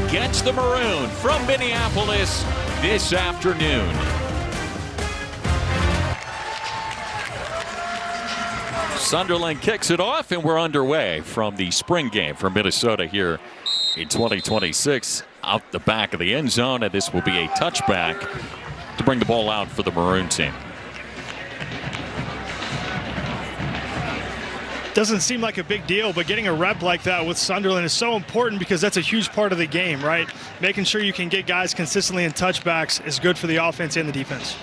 against the Maroon from Minneapolis this afternoon. Sunderland kicks it off, and we're underway from the spring game for Minnesota here in 2026. Out the back of the end zone, and this will be a touchback to bring the ball out for the Maroon team. Doesn't seem like a big deal, but getting a rep like that with Sunderland is so important because that's a huge part of the game, right? Making sure you can get guys consistently in touchbacks is good for the offense and the defense.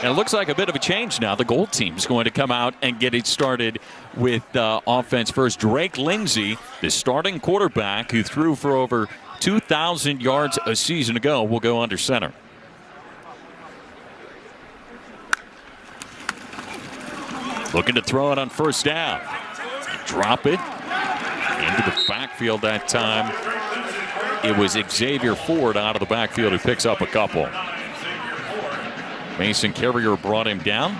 And it looks like a bit of a change now. The Gold team's going to come out and get it started with offense first. Drake Lindsey, the starting quarterback who threw for over 2,000 yards a season ago, will go under center. Looking to throw it on first down. Drop it into the backfield that time. It was Xavier Ford out of the backfield who picks up a couple. Mason Carrier brought him down.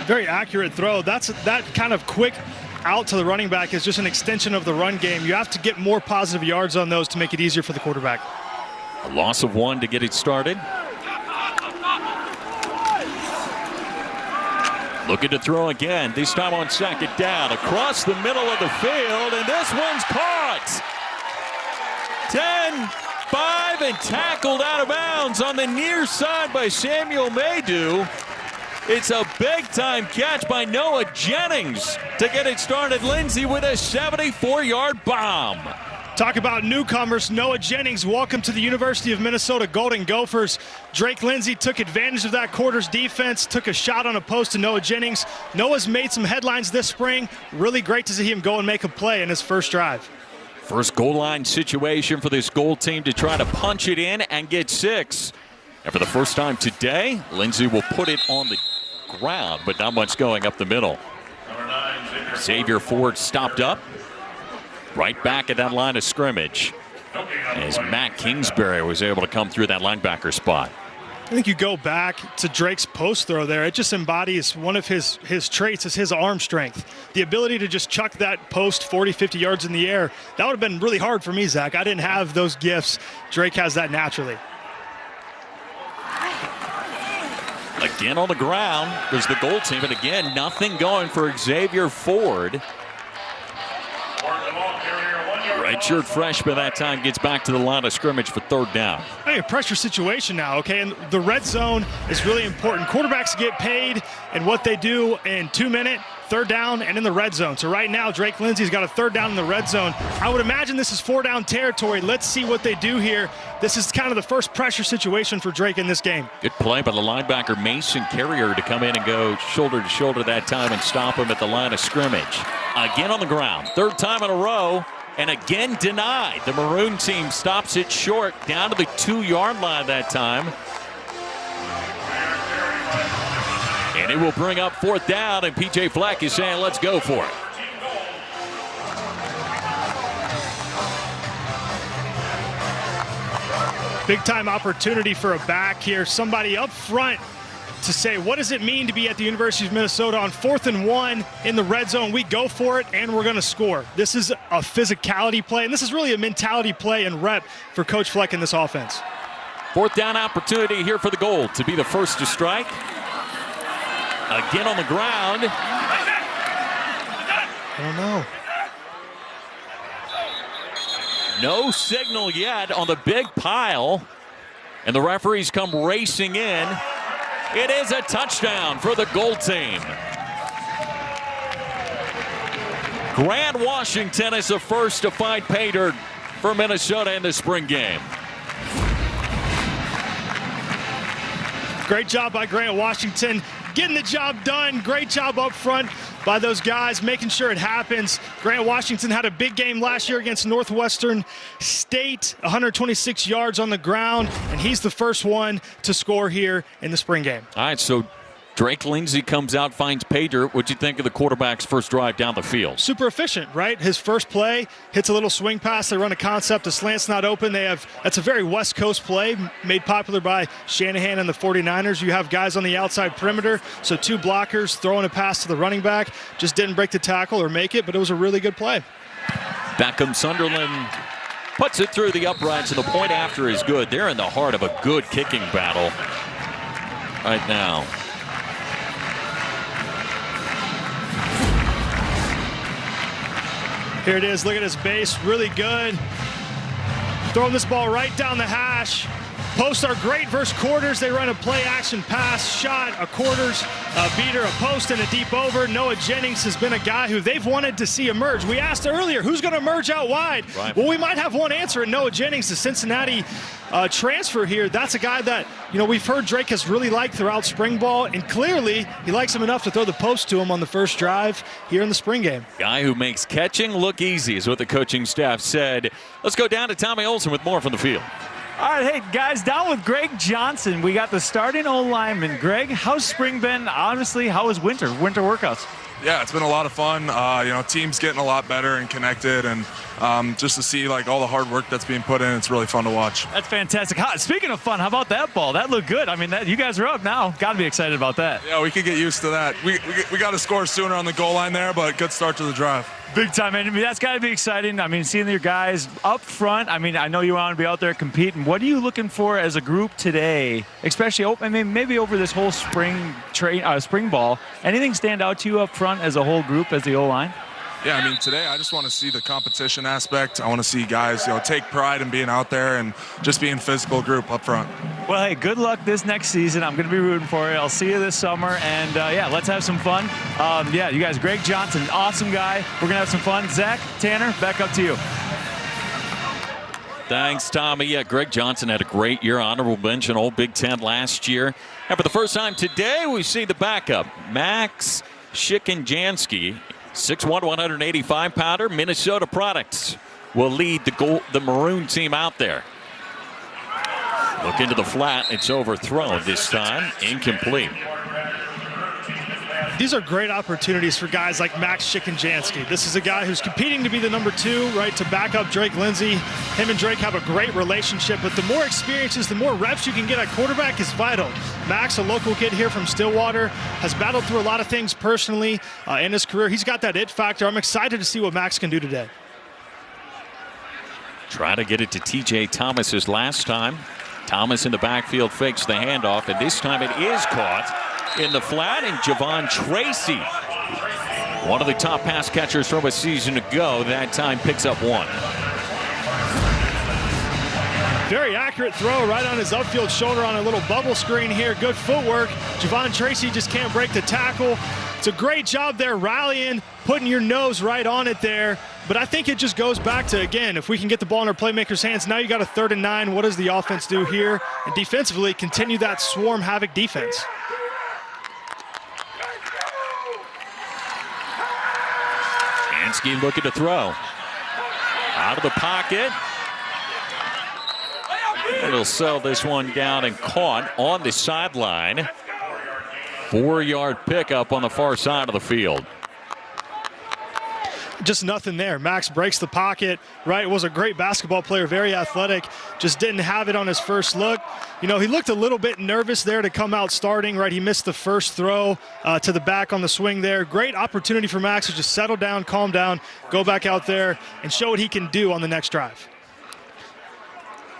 Very accurate throw. That kind of quick out to the running back is just an extension of the run game. You have to get more positive yards on those to make it easier for the quarterback. A loss of 1 to get it started. Looking to throw again, this time on second down, across the middle of the field, and this one's caught. 10-5 and tackled out of bounds on the near side by Samuel Maydew. It's a big-time catch by Noah Jennings to get it started. Lindsey with a 74-yard bomb. Talk about newcomers. Noah Jennings, welcome to the University of Minnesota Golden Gophers. Drake Lindsey took advantage of that quarter's defense, took a shot on a post to Noah Jennings. Noah's made some headlines this spring. Really great to see him go and make a play in his first drive. First goal line situation for this Gold team to try to punch it in and get 6. And for the first time today, Lindsey will put it on the ground, but not much going up the middle. Xavier Ford stopped up. Right back at that line of scrimmage as Matt Kingsbury was able to come through that linebacker spot. I think you go back to Drake's post throw there. It just embodies one of his traits is his arm strength. The ability to just chuck that post 40, 50 yards in the air. That would have been really hard for me, Zach. I didn't have those gifts. Drake has that naturally. Again on the ground, there's the Gold team, and again, nothing going for Xavier Ford. Redshirt freshman that time gets back to the line of scrimmage for third down. Hey, a pressure situation now, okay? And the red zone is really important. Quarterbacks get paid and what they do in 2-minute, third down, and in the red zone. So right now, Drake Lindsey's got a third down in the red zone. I would imagine this is 4-down territory. Let's see what they do here. This is kind of the first pressure situation for Drake in this game. Good play by the linebacker Mason Carrier to come in and go shoulder to shoulder that time and stop him at the line of scrimmage. Again on the ground, third time in a row. And again denied. The Maroon team stops it short down to the 2-yard line that time. And it will bring up fourth down, and P.J. Fleck is saying, let's go for it. Big-time opportunity for a back here. Somebody up front to say, what does it mean to be at the University of Minnesota on 4th and 1 in the red zone? We go for it, and we're going to score. This is a physicality play, and this is really a mentality play and rep for Coach Fleck in this offense. Fourth down opportunity here for the Gold to be the first to strike. Again on the ground. I don't know. No signal yet on the big pile, and the referees come racing in. It is a touchdown for the Gold team. Grant Washington is the first to find pay dirt for Minnesota in the spring game. Great job by Grant Washington, getting the job done. Great job up front by those guys, making sure it happens. Grant Washington had a big game last year against Northwestern State, 126 yards on the ground, and he's the first one to score here in the spring game. All right, so Drake Lindsey comes out, finds pay dirt. What'd you think of the quarterback's first drive down the field? Super efficient, right? His first play, hits a little swing pass. They run a concept, the slant's not open. That's a very West Coast play, made popular by Shanahan and the 49ers. You have guys on the outside perimeter, so 2 blockers throwing a pass to the running back. Just didn't break the tackle or make it, but it was a really good play. Beckham Sunderland puts it through the uprights, and the point after is good. They're in the heart of a good kicking battle right now. Here it is. Look at his base. Really good. Throwing this ball right down the hash. Posts are great versus quarters. They run a play-action pass, shot, a quarters, a beater, a post, and a deep over. Noah Jennings has been a guy who they've wanted to see emerge. We asked earlier, who's going to emerge out wide? Right. Well, we might have one answer in Noah Jennings, the Cincinnati transfer here. That's a guy that, we've heard Drake has really liked throughout spring ball, and clearly he likes him enough to throw the post to him on the first drive here in the spring game. Guy who makes catching look easy is what the coaching staff said. Let's go down to Tommy Olson with more from the field. All right, hey, guys, down with Greg Johnson. We got the starting O-lineman. Greg, how's spring been? Honestly, how was winter workouts? Yeah, it's been a lot of fun. Team's getting a lot better and connected, and just to see all the hard work that's being put in, it's really fun to watch. That's fantastic. Speaking of fun, how about that ball? That looked good. I mean, you guys are up now. Got to be excited about that. Yeah, we could get used to that. We got to score sooner on the goal line there, but good start to the drive. Big time. I mean, that's got to be exciting. I mean, seeing your guys up front. I mean, I know you want to be out there competing. What are you looking for as a group today, especially maybe over this whole spring ball? Anything stand out to you up front as a whole group, as the O-line? Yeah, I mean, today I just want to see the competition aspect. I want to see guys, take pride in being out there and just being physical group up front. Well, hey, good luck this next season. I'm going to be rooting for you. I'll see you this summer, and let's have some fun. You guys, Greg Johnson, awesome guy. We're going to have some fun. Zach, Tanner, back up to you. Thanks, Tommy. Yeah, Greg Johnson had a great year, honorable mention, Old Big Ten last year. And for the first time today, we see the backup, Max Shikinjansky. 6'1", 185-pounder, Minnesota products will lead the Maroon team out there. Look into the flat. It's overthrown this time. Incomplete. These are great opportunities for guys like Max Shikinjansky. This is a guy who's competing to be the number 2, right, to back up Drake Lindsey. Him and Drake have a great relationship, but the more experiences, the more reps you can get at quarterback is vital. Max, a local kid here from Stillwater, has battled through a lot of things personally in his career. He's got that it factor. I'm excited to see what Max can do today. Try to get it to T.J. Thomas his last time. Thomas in the backfield fakes the handoff, and this time it is caught in the flat, and Javon Tracy, one of the top pass catchers from a season ago, that time picks up 1. Very accurate throw right on his upfield shoulder on a little bubble screen here. Good footwork. Javon Tracy just can't break the tackle. It's a great job there rallying, putting your nose right on it there. But I think it just goes back to, again, if we can get the ball in our playmakers' hands, now you got a 3rd and 9. What does the offense do here? And defensively, continue that swarm havoc defense. Jansky looking to throw. Out of the pocket. And he'll sell this one down and caught on the sideline. 4-yard pickup on the far side of the field. Just nothing there. Max breaks the pocket, right? Was a great basketball player, very athletic. Just didn't have it on his first look. He looked a little bit nervous there to come out starting, right? He missed the first throw to the back on the swing there. Great opportunity for Max to just settle down, calm down, go back out there, and show what he can do on the next drive.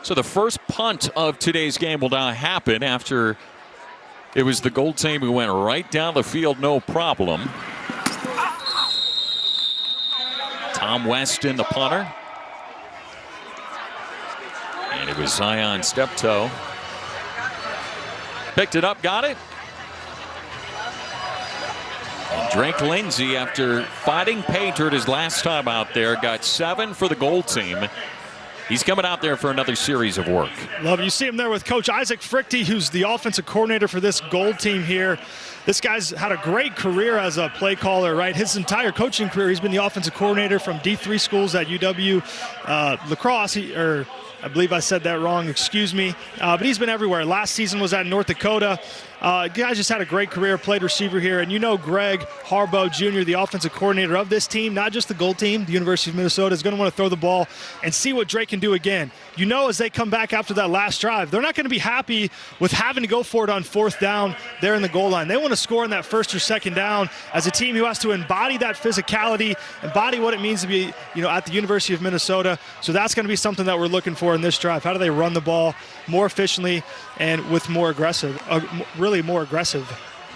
So the first punt of today's game will now happen after it was the Gold team who went right down the field, no problem. Tom Weston, the punter. And it was Zion Steptoe. Picked it up, got it. And Drake Lindsey, after fighting Painter his last time out there, got 7 for the Gold team. He's coming out there for another series of work. Love it. You see him there with Coach Isaac Frichte, who's the offensive coordinator for this Gold team here. This guy's had a great career as a play caller, right? His entire coaching career, he's been the offensive coordinator from D3 schools at UW Lacrosse, I believe I said that wrong, excuse me. But he's been everywhere. Last season was at North Dakota. Guy just had a great career, played receiver here. And you know Greg Harbaugh Jr., the offensive coordinator of this team, not just the Gold team, the University of Minnesota, is going to want to throw the ball and see what Drake can do again. You know, as they come back after that last drive, they're not going to be happy with having to go for it on 4th down there in the goal line. They want to score on that 1st or 2nd down as a team who has to embody that physicality, embody what it means to be, at the University of Minnesota. So that's going to be something that we're looking for in this drive. How do they run the ball more efficiently and with more aggressive, more aggressive.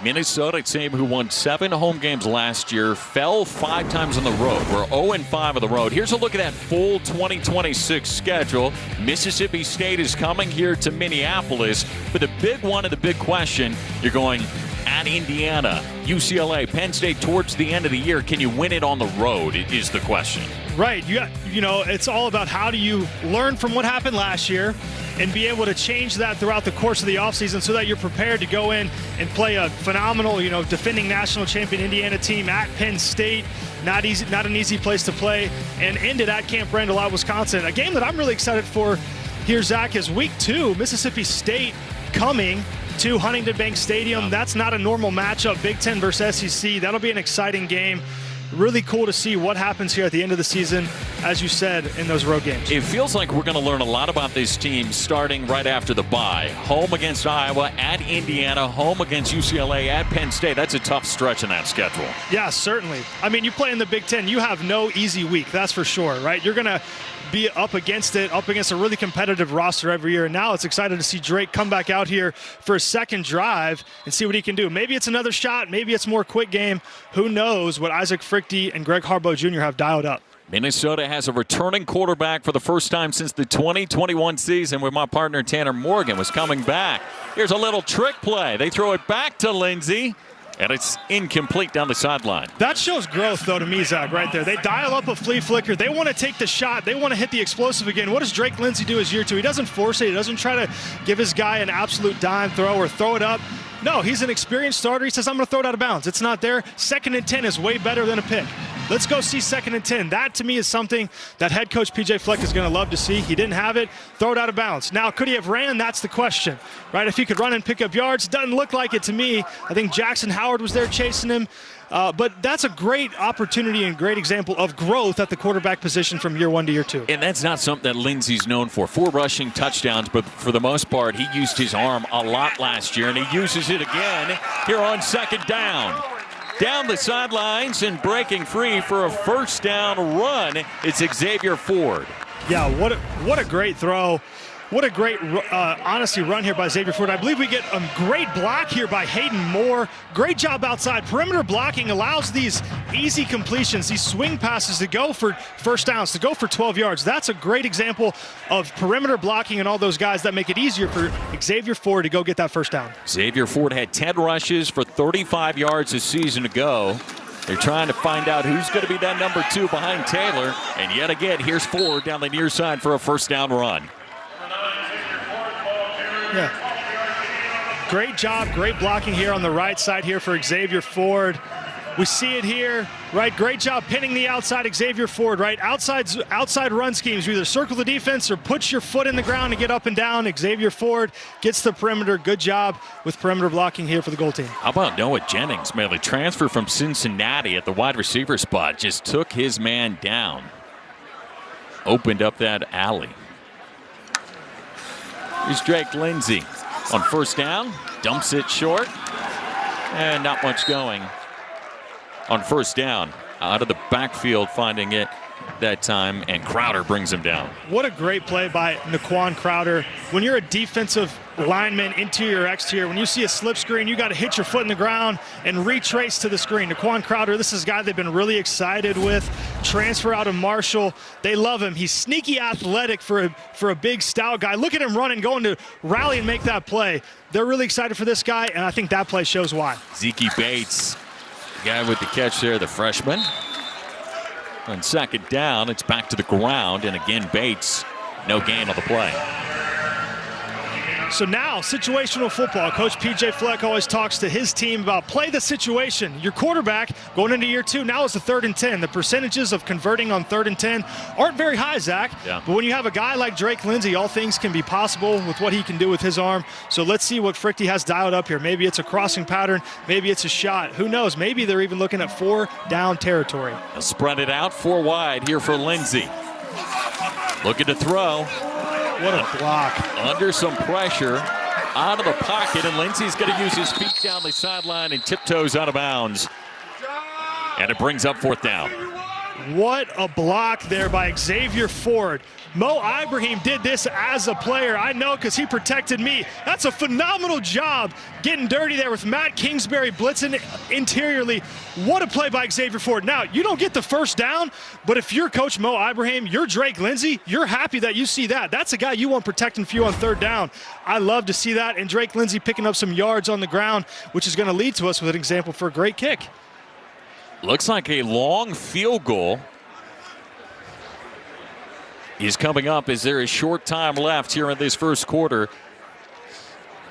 Minnesota team who won 7 home games last year, fell 5 times on the road. We're 0-5 on the road. Here's a look at that full 2026 schedule. Mississippi State is coming here to Minneapolis. But the big one and the big question, you're going at Indiana, UCLA, Penn State towards the end of the year. Can you win it on the road is the question. Right. It's all about how do you learn from what happened last year and be able to change that throughout the course of the offseason so that you're prepared to go in and play a phenomenal, defending national champion Indiana team at Penn State. Not an easy place to play, and end it at Camp Randall at Wisconsin. A game that I'm really excited for here, Zach, is week 2, Mississippi State coming to Huntington Bank Stadium. That's not a normal matchup, Big Ten versus SEC. That'll be an exciting game. Really cool to see what happens here at the end of the season, as you said, in those road games. It feels like we're going to learn a lot about this team starting right after the bye. Home against Iowa, at Indiana, home against UCLA, at Penn State. That's a tough stretch in that schedule. Yeah, certainly. I mean, you play in the Big Ten, you have no easy week, that's for sure, right? You're going to be up against a really competitive roster every year. And now it's exciting to see Drake come back out here for a second drive and see what he can do. Maybe it's another shot. Maybe it's more quick game. Who knows what Isaac Frichte and Greg Harbaugh Jr. have dialed up. Minnesota has a returning quarterback for the first time since the 2021 season, where my partner Tanner Morgan was coming back. Here's a little trick play. They throw it back to Lindsey, and it's incomplete down the sideline. That shows growth, though, to me, Zach, right there. They dial up a flea flicker. They want to take the shot. They want to hit the explosive again. What does Drake Lindsey do his year 2? He doesn't force it. He doesn't try to give his guy an absolute dime throw or throw it up. No, he's an experienced starter. He says, I'm going to throw it out of bounds. It's not there. 2nd and 10 is way better than a pick. Let's go see 2nd and 10. That, to me, is something that head coach P.J. Fleck is going to love to see. He didn't have it. Throw it out of bounds. Now, could he have ran? That's the question, right? If he could run and pick up yards, doesn't look like it to me. I think Jackson Howard was there chasing him. But that's a great opportunity and great example of growth at the quarterback position from year 1 to year 2. And that's not something that Lindsey's known for. 4 rushing touchdowns, but for the most part, he used his arm a lot last year, and he uses it again here on 2nd down. Down the sidelines and breaking free for a 1st down run, it's Xavier Ford. Yeah, what a great throw. What a great, honestly, run here by Xavier Ford. I believe we get a great block here by Hayden Moore. Great job outside. Perimeter blocking allows these easy completions, these swing passes to go for 1st downs, to go for 12 yards. That's a great example of perimeter blocking and all those guys that make it easier for Xavier Ford to go get that 1st down. Xavier Ford had 10 rushes for 35 yards a season ago. They're trying to find out who's going to be that number 2 behind Taylor. And yet again, here's Ford down the near side for a 1st down run. Yeah. Great job, great blocking here on the right side here for Xavier Ford. We see it here, right? Great job pinning the outside Xavier Ford, right? Outside run schemes. You either circle the defense or put your foot in the ground and get up and down. Xavier Ford gets the perimeter. Good job with perimeter blocking here for the goal team. How about Noah Jennings, man? The transfer from Cincinnati at the wide receiver spot just took his man down. Opened up that alley. Here's Drake Lindsey on 1st down. Dumps it short. And not much going on 1st down. Out of the backfield finding it that time, and Crowder brings him down. What a great play by Naquan Crowder. When you're a defensive lineman, interior, exterior, when you see a slip screen, you got to hit your foot in the ground and retrace to the screen. Naquan Crowder, this is a guy they've been really excited with. Transfer out of Marshall. They love him. He's sneaky athletic for a big, stout guy. Look at him running, going to rally and make that play. They're really excited for this guy, and I think that play shows why. Zeke Bates, the guy with the catch there, the freshman. On 2nd down, it's back to the ground, and again, Bates, no gain on the play. So now, situational football. Coach P.J. Fleck always talks to his team about play the situation. Your quarterback going into year 2 now is a 3rd and 10. The percentages of converting on 3rd and 10 aren't very high, Zach. Yeah. But when you have a guy like Drake Lindsey, all things can be possible with what he can do with his arm. So let's see what Frichte has dialed up here. Maybe it's a crossing pattern. Maybe it's a shot. Who knows? Maybe they're even looking at 4 down territory. They'll spread it out 4 wide here for Lindsey. Looking to throw. What a block. Under some pressure, out of the pocket, and Lindsey's going to use his feet down the sideline and tiptoes out of bounds. And it brings up 4th down. What a block there by Xavier Ford. Mo Ibrahim did this as a player. I know because he protected me. That's a phenomenal job getting dirty there with Matt Kingsbury blitzing interiorly. What a play by Xavier Ford. Now, you don't get the first down, but if you're Coach Mo Ibrahim, you're Drake Lindsey, you're happy that you see that. That's a guy you want protecting for you on 3rd down. I love to see that. And Drake Lindsey picking up some yards on the ground, which is going to lead to us with an example for a great kick. Looks like a long field goal is coming up as there is short time left here in this first quarter.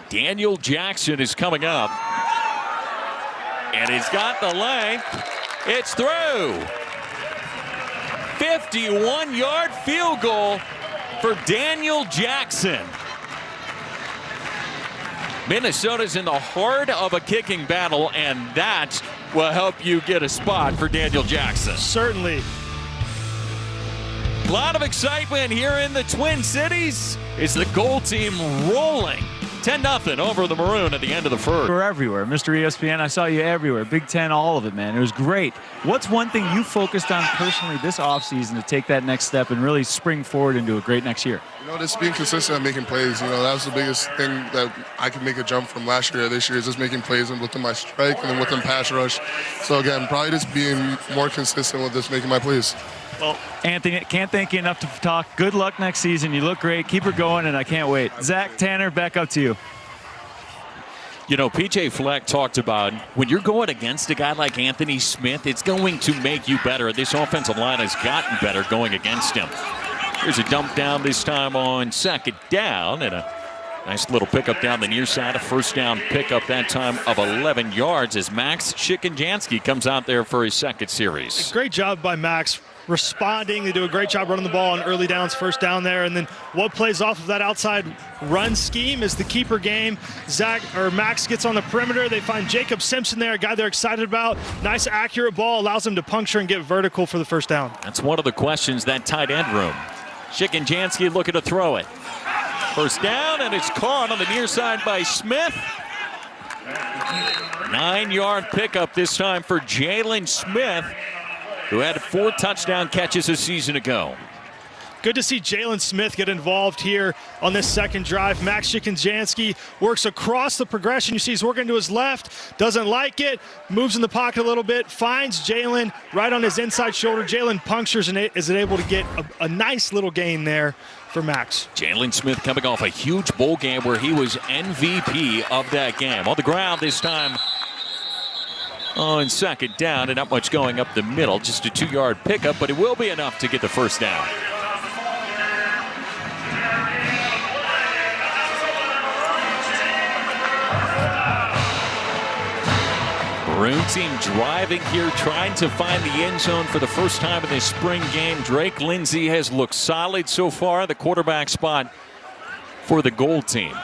Daniel Jackson is coming up. And he's got the length. It's through. 51-yard field goal for Daniel Jackson. Minnesota's in the heart of a kicking battle, and that will help you get a spot for Daniel Jackson. Certainly. A lot of excitement here in the Twin Cities. It's the Gold team rolling 10-0 over the Maroon at the end of the first. We're everywhere. Mr. ESPN, I saw you everywhere. Big Ten, all of it, man. It was great. What's one thing you focused on personally this offseason to take that next step and really spring forward into a great next year? You know, just being consistent and making plays. You know, that was the biggest thing that I could make a jump from last year to this year is just making plays and within my strike and then within pass rush. So, again, probably just being more consistent with just making my plays. Well, Anthony, can't thank you enough to talk. Good luck next season. You look great. Keep her going, and I can't wait. Zach, Tanner, back up to you. You know, P.J. Fleck talked about when you're going against a guy like Anthony Smith, it's going to make you better. This offensive line has gotten better going against him. Here's a dump down this time on 2nd down, and a nice little pickup down the near side. A 1st down pickup that time of 11 yards as Max Shikanjansky comes out there for his 2nd series. Great job by Max responding. They do a great job running the ball on early downs, 1st down there. And then what plays off of that outside run scheme is the keeper game. Max gets on the perimeter. They find Jacob Simpson there, a guy they're excited about. Nice, accurate ball, allows them to puncture and get vertical for the 1st down. That's one of the questions, that tight end room. Shikanjansky looking to throw it. 1st down, and it's caught on the near side by Smith. 9-yard pickup this time for Jalen Smith, who had 4 touchdown catches a season ago. Good to see Jalen Smith get involved here on this 2nd drive. Max Shikanjansky works across the progression. You see he's working to his left, doesn't like it, moves in the pocket a little bit, finds Jalen right on his inside shoulder. Jalen punctures and is able to get a nice little gain there for Max. Jalen Smith coming off a huge bowl game where he was MVP of that game. On the ground this time on 2nd down, and not much going up the middle, just a 2-yard pickup, but it will be enough to get the 1st down. Maroon team driving here, trying to find the end zone for the first time in this spring game. Drake Lindsey has looked solid so far, the quarterback spot for the Gold team.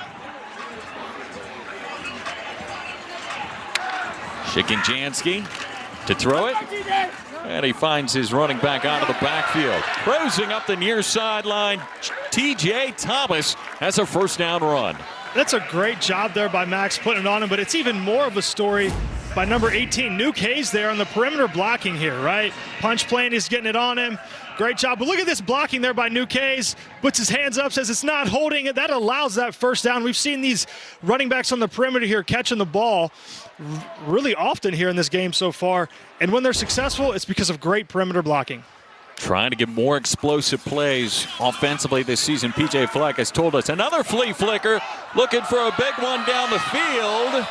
Shikanjansky to throw it, and he finds his running back out of the backfield. Cruising up the near sideline, T.J. Thomas has a 1st down run. That's a great job there by Max putting it on him, but it's even more of a story by number 18, Nuke Hayes there on the perimeter blocking here, right? Punch playing, he's getting it on him. Great job. But look at this blocking there by Nuke Hayes. Puts his hands up, says it's not holding it. That allows that 1st down. We've seen these running backs on the perimeter here catching the ball really often here in this game so far. And when they're successful, it's because of great perimeter blocking. Trying to get more explosive plays offensively this season. P.J. Fleck has told us another flea flicker, looking for a big one down the field.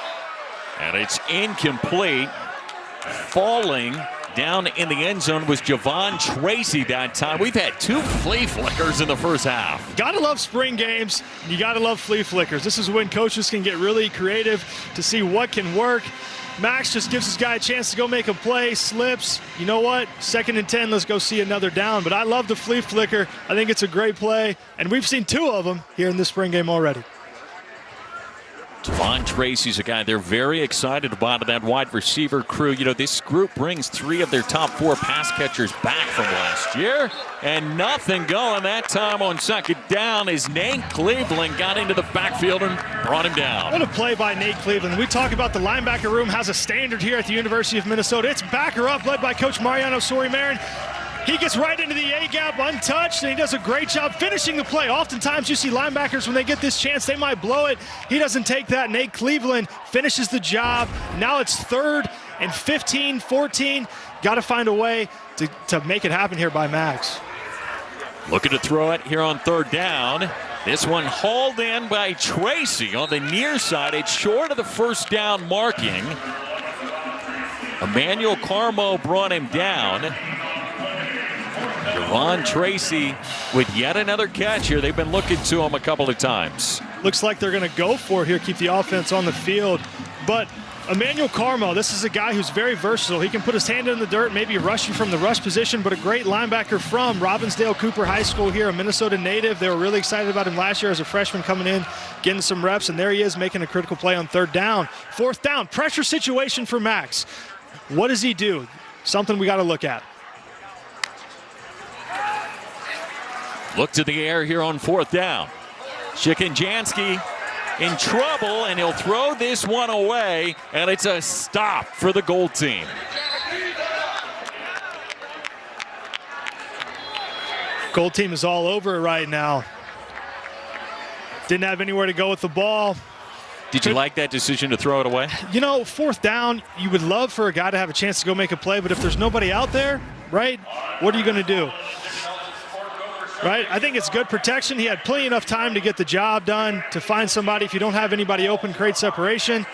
And it's incomplete. Falling down in the end zone was Javon Tracy that time. We've had 2 flea flickers in the first half. Gotta love spring games. You gotta love flea flickers. This is when coaches can get really creative to see what can work. Max just gives this guy a chance to go make a play, slips. You know what? 2nd and 10, let's go see another down. But I love the flea flicker. I think it's a great play. And we've seen 2 of them here in this spring game already. Javon Tracy's a guy they're very excited about, that wide receiver crew. You know, this group brings 3 of their top 4 pass catchers back from last year. And nothing going that time on 2nd down as Nate Cleveland got into the backfield and brought him down. What a play by Nate Cleveland. We talk about the linebacker room has a standard here at the University of Minnesota. It's backer up, led by Coach Mariano Sori-Marin. He gets right into the A-gap untouched, and he does a great job finishing the play. Oftentimes you see linebackers, when they get this chance, they might blow it. He doesn't take that. Nate Cleveland finishes the job. Now it's 3rd and 15, 14. Got to find a way to make it happen here by Max. Looking to throw it here on 3rd down. This one hauled in by Tracy on the near side. It's short of the first down marking. Emmanuel Carmo brought him down. Javon Tracy with yet another catch here. They've been looking to him a couple of times. Looks like they're going to go for it here, keep the offense on the field. But Emmanuel Carmo, this is a guy who's very versatile. He can put his hand in the dirt, maybe rush you from the rush position, but a great linebacker from Robbinsdale Cooper High School here, a Minnesota native. They were really excited about him last year as a freshman coming in, getting some reps, and there he is making a critical play on 3rd down. 4th down, pressure situation for Max. What does he do? Something we got to look at. Look to the air here on 4th down. Shikinjansky in trouble, and he'll throw this one away, and it's a stop for the goal team. Goal team is all over it right now. Didn't have anywhere to go with the ball. Did you like that decision to throw it away? You know, 4th down, you would love for a guy to have a chance to go make a play, but if there's nobody out there, right, what are you going to do? Right? I think it's good protection. He had plenty enough time to get the job done, to find somebody. If you don't have anybody open, create separation.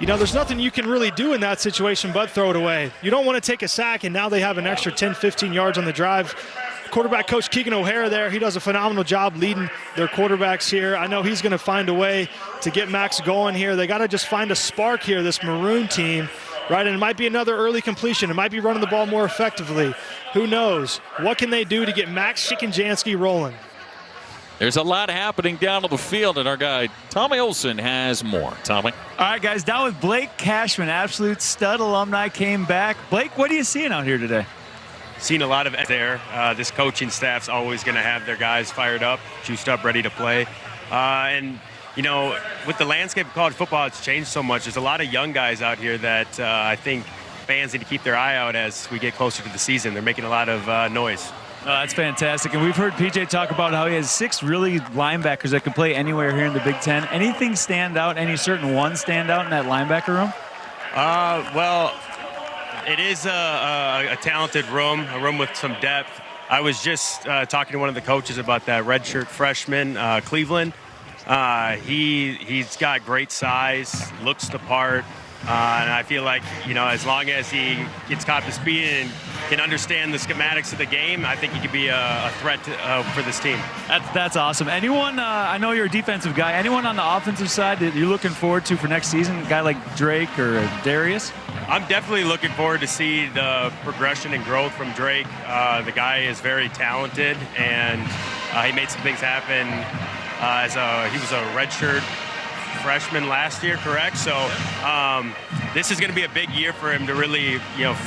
You know, there's nothing you can really do in that situation but throw it away. You don't want to take a sack, and now they have an extra 10, 15 yards on the drive. Quarterback coach Keegan O'Hara there, he does a phenomenal job leading their quarterbacks here. I know he's going to find a way to get Max going here. They got to just find a spark here, this Maroon team. Right, and it might be another early completion. It might be running the ball more effectively. Who knows? What can they do to get Max Shikinjansky rolling? There's a lot happening down on the field, and our guy Tommy Olson has more. Tommy? All right, guys, down with Blake Cashman, absolute stud alumni, came back. Blake, what are you seeing out here today? Seen a lot of there. This coaching staff's always going to have their guys fired up, juiced up, ready to play. And you know, with the landscape of college football, it's changed so much. There's a lot of young guys out here that I think fans need to keep their eye out as we get closer to the season. They're making a lot of noise. That's fantastic. And we've heard PJ talk about how he has 6 really linebackers that can play anywhere here in the Big Ten. Anything stand out, any certain one stand out in that linebacker room? Well, it is a talented room, a room with some depth. I was just talking to one of the coaches about that redshirt freshman, Cleveland. He's got great size, looks the part, and I feel like, you know, as long as he gets caught to speed and can understand the schematics of the game, I think he could be a threat for this team. That's awesome. Anyone, I know you're a defensive guy, anyone on the offensive side that you're looking forward to for next season, a guy like Drake or Darius? I'm definitely looking forward to see the progression and growth from Drake. The guy is very talented, and he made some things happen. He was a redshirt freshman last year, correct? So this is going to be a big year for him to really, you know,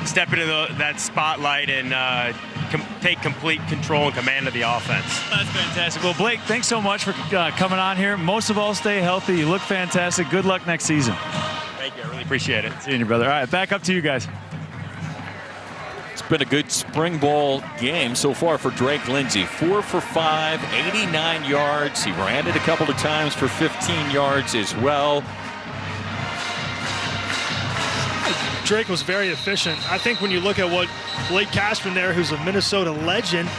step into that spotlight and take complete control and command of the offense. That's fantastic. Well, Blake, thanks so much for coming on here. Most of all, stay healthy. You look fantastic. Good luck next season. Thank you. I really appreciate it. See you, brother. All right, back up to you guys. It's been a good spring ball game so far for Drake Lindsey. 4 for 5, 89 yards. He ran it a couple of times for 15 yards as well. Drake was very efficient. I think when you look at what Blake Cashman there, who's a Minnesota legend,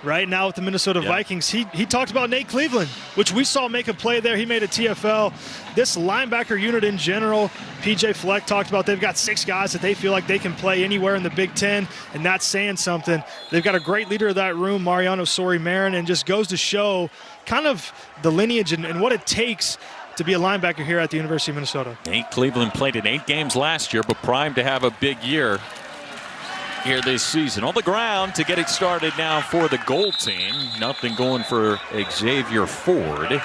right now with the Minnesota Vikings. He talked about Nate Cleveland, which we saw make a play there. He made a TFL. This linebacker unit in general, PJ Fleck talked about they've got 6 guys that they feel like they can play anywhere in the Big Ten, and that's saying something. They've got a great leader of that room, Mariano Sori-Marin, and just goes to show kind of the lineage and what it takes to be a linebacker here at the University of Minnesota. Nate Cleveland played in 8 games last year, but primed to have a big year here this season. On the ground to get it started now for the Gold team. Nothing going for Xavier Ford.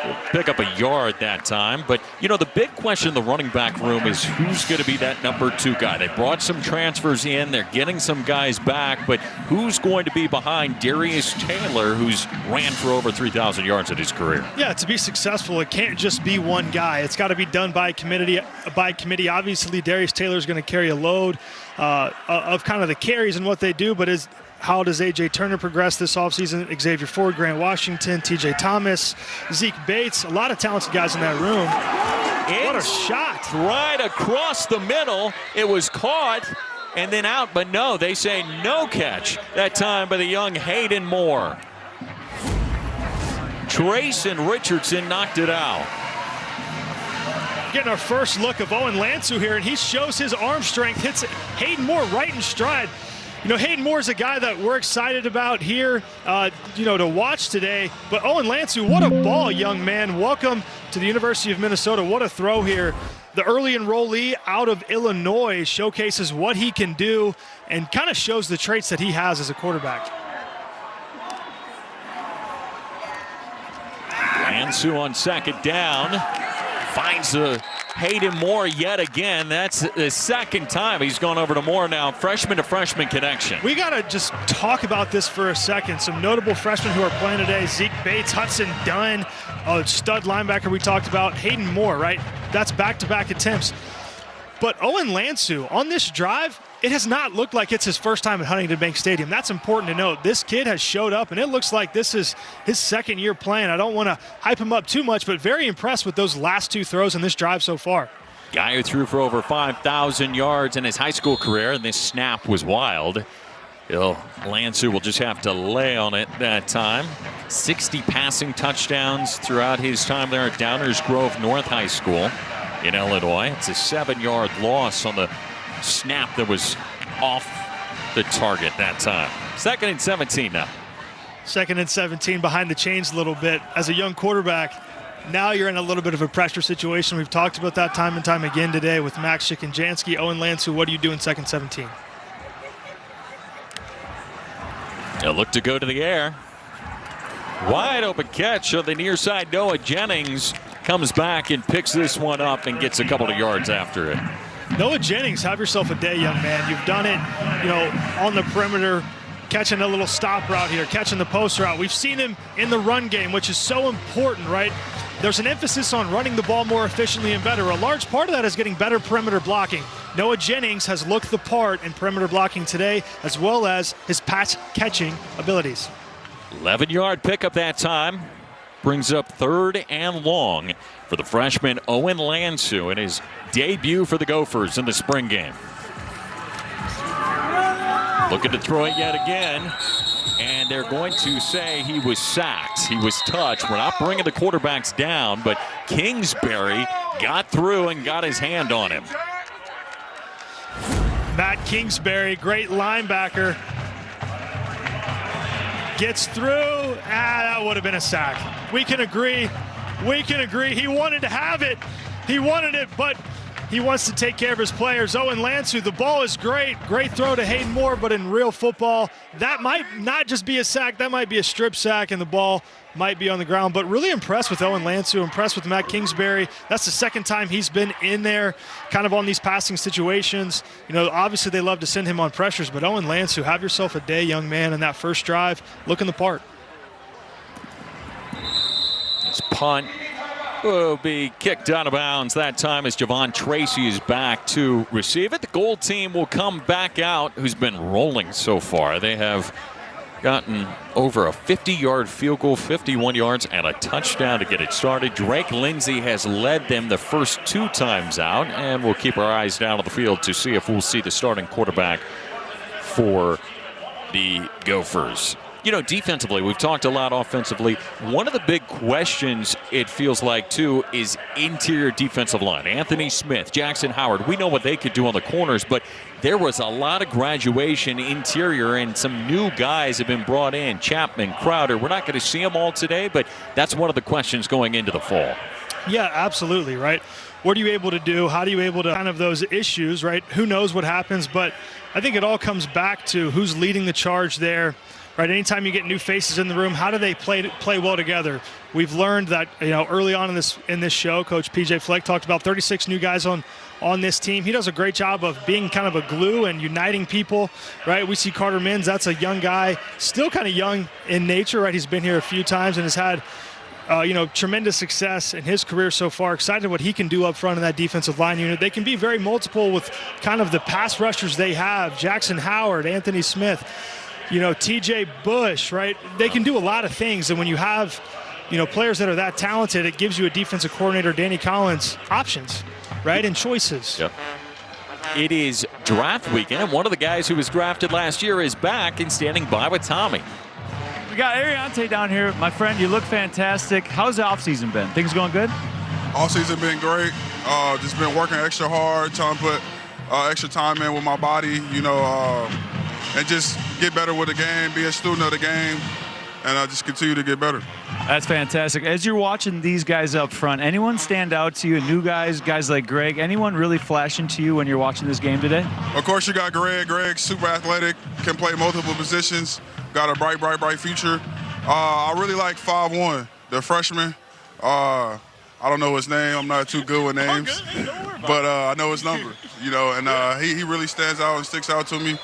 We'll pick up a yard that time. But, you know, the big question in the running back room is who's going to be that number 2 guy. They brought some transfers in. They're getting some guys back. But who's going to be behind Darius Taylor, who's ran for over 3,000 yards in his career? Yeah, to be successful, it can't just be one guy. It's got to be done by committee. Obviously, Darius Taylor is going to carry a load of kind of the carries and what they do. But how does A.J. Turner progress this offseason? Xavier Ford, Grant Washington, T.J. Thomas, Zeke Bates, a lot of talented guys in that room. What a shot. Right across the middle. It was caught and then out, but no, they say no catch that time by the young Hayden Moore. Trayson Richardson knocked it out. Getting our first look of Owen Lansu here, and he shows his arm strength, hits Hayden Moore right in stride. You know, Hayden Moore is a guy that we're excited about here, to watch today. But Owen Lansu, what a ball, young man. Welcome to the University of Minnesota. What a throw here. The early enrollee out of Illinois showcases what he can do and kind of shows the traits that he has as a quarterback. Lansu on second down. Finds Hayden Moore yet again. That's the second time he's gone over to Moore now. Freshman to freshman connection. We got to just talk about this for a second. Some notable freshmen who are playing today. Zeke Bates, Hudson Dunn, a stud linebacker we talked about. Hayden Moore, right? That's back-to-back attempts. But Owen Lansu, on this drive, it has not looked like it's his first time at Huntington Bank Stadium. That's important to note. This kid has showed up, and it looks like this is his second year playing. I don't want to hype him up too much, but very impressed with those last 2 throws in this drive so far. Guy who threw for over 5,000 yards in his high school career, and this snap was wild. Lansu will just have to lay on it that time. 60 passing touchdowns throughout his time there at Downers Grove North High School in Illinois. It's a 7-yard loss on the snap that was off the target that time. 2nd and 17 now. 2nd and 17, behind the chains a little bit. As a young quarterback, now you're in a little bit of a pressure situation. We've talked about that time and time again today with Max Chikinjansky. Owen Lansu, what do you do in 2nd 17? They'll look to go to the air. Wide open catch on the near side. Noah Jennings comes back and picks this one up and gets a couple of yards after it. Noah Jennings, have yourself a day, young man. You've done it, on the perimeter, catching a little stop route here, catching the post route. We've seen him in the run game, which is so important, right? There's an emphasis on running the ball more efficiently and better. A large part of that is getting better perimeter blocking. Noah Jennings has looked the part in perimeter blocking today, as well as his pass catching abilities. 11-yard pickup that time. Brings up 3rd and long for the freshman Owen Lansu in his debut for the Gophers in the spring game. Looking to throw it yet again, and they're going to say he was sacked. He was touched. We're not bringing the quarterbacks down, but Kingsbury got through and got his hand on him. Matt Kingsbury, great linebacker. Gets through. That would have been a sack. We can agree. He wanted to have it. He wanted it, but he wants to take care of his players. Owen Lansu, the ball is great. Great throw to Hayden Moore, but in real football, that might not just be a sack. That might be a strip sack, and the ball might be on the ground. But really impressed with Owen Lansu, impressed with Matt Kingsbury. That's the second time he's been in there kind of on these passing situations. Obviously they love to send him on pressures, but Owen Lansu, have yourself a day, young man, in that first drive, looking the part. This punt will be kicked out of bounds that time as Javon Tracy is back to receive it. The Gold team will come back out, who's been rolling so far. They have gotten over a 50-yard field goal, 51 yards, and a touchdown to get it started. Drake Lindsay has led them the first 2 times out, and we'll keep our eyes down on the field to see if we'll see the starting quarterback for the Gophers. You know, defensively, we've talked a lot offensively. One of the big questions, it feels like, too, is interior defensive line. Anthony Smith, Jackson Howard, we know what they could do on the corners, but there was a lot of graduation interior, and some new guys have been brought in. Chapman, Crowder, we're not going to see them all today, but that's one of the questions going into the fall. Yeah, absolutely, right? What are you able to do? How do you able to kind of those issues, right? Who knows what happens, but I think it all comes back to who's leading the charge there. Right, anytime you get new faces in the room, how do they play well together? We've learned that, you know, early on in this show, Coach PJ Fleck talked about 36 new guys on this team. He does a great job of being kind of a glue and uniting people, right? We see Carter Mins, that's a young guy, still kind of young in nature, right? He's been here a few times and has had, you know, tremendous success in his career so far. Excited what he can do up front in that defensive line unit. They can be very multiple with kind of the pass rushers they have. Jackson Howard, Anthony Smith, you know, TJ Bush, right? They can do a lot of things. And when you have, you know, players that are that talented, it gives you a defensive coordinator, Danny Collins, options, right, and choices. Yep. It is draft weekend, and one of the guys who was drafted last year is back and standing by with Tommy. We got Ariante down here. My friend, you look fantastic. How's the offseason been? Things going good? Offseason been great. Just been working extra hard, trying to put extra time in with my body, you know, and just get better with the game, be a student of the game, and just continue to get better. That's fantastic. As you're watching these guys up front, anyone stand out to you, new guys like Greg, anyone really flashing to you when you're watching this game today? Of course, you got Greg. Greg's super athletic, can play multiple positions, got a bright future. I really like 5'1", the freshman. I don't know his name. I'm not too good with names. But I know his number, you know, and he really stands out and sticks out to me.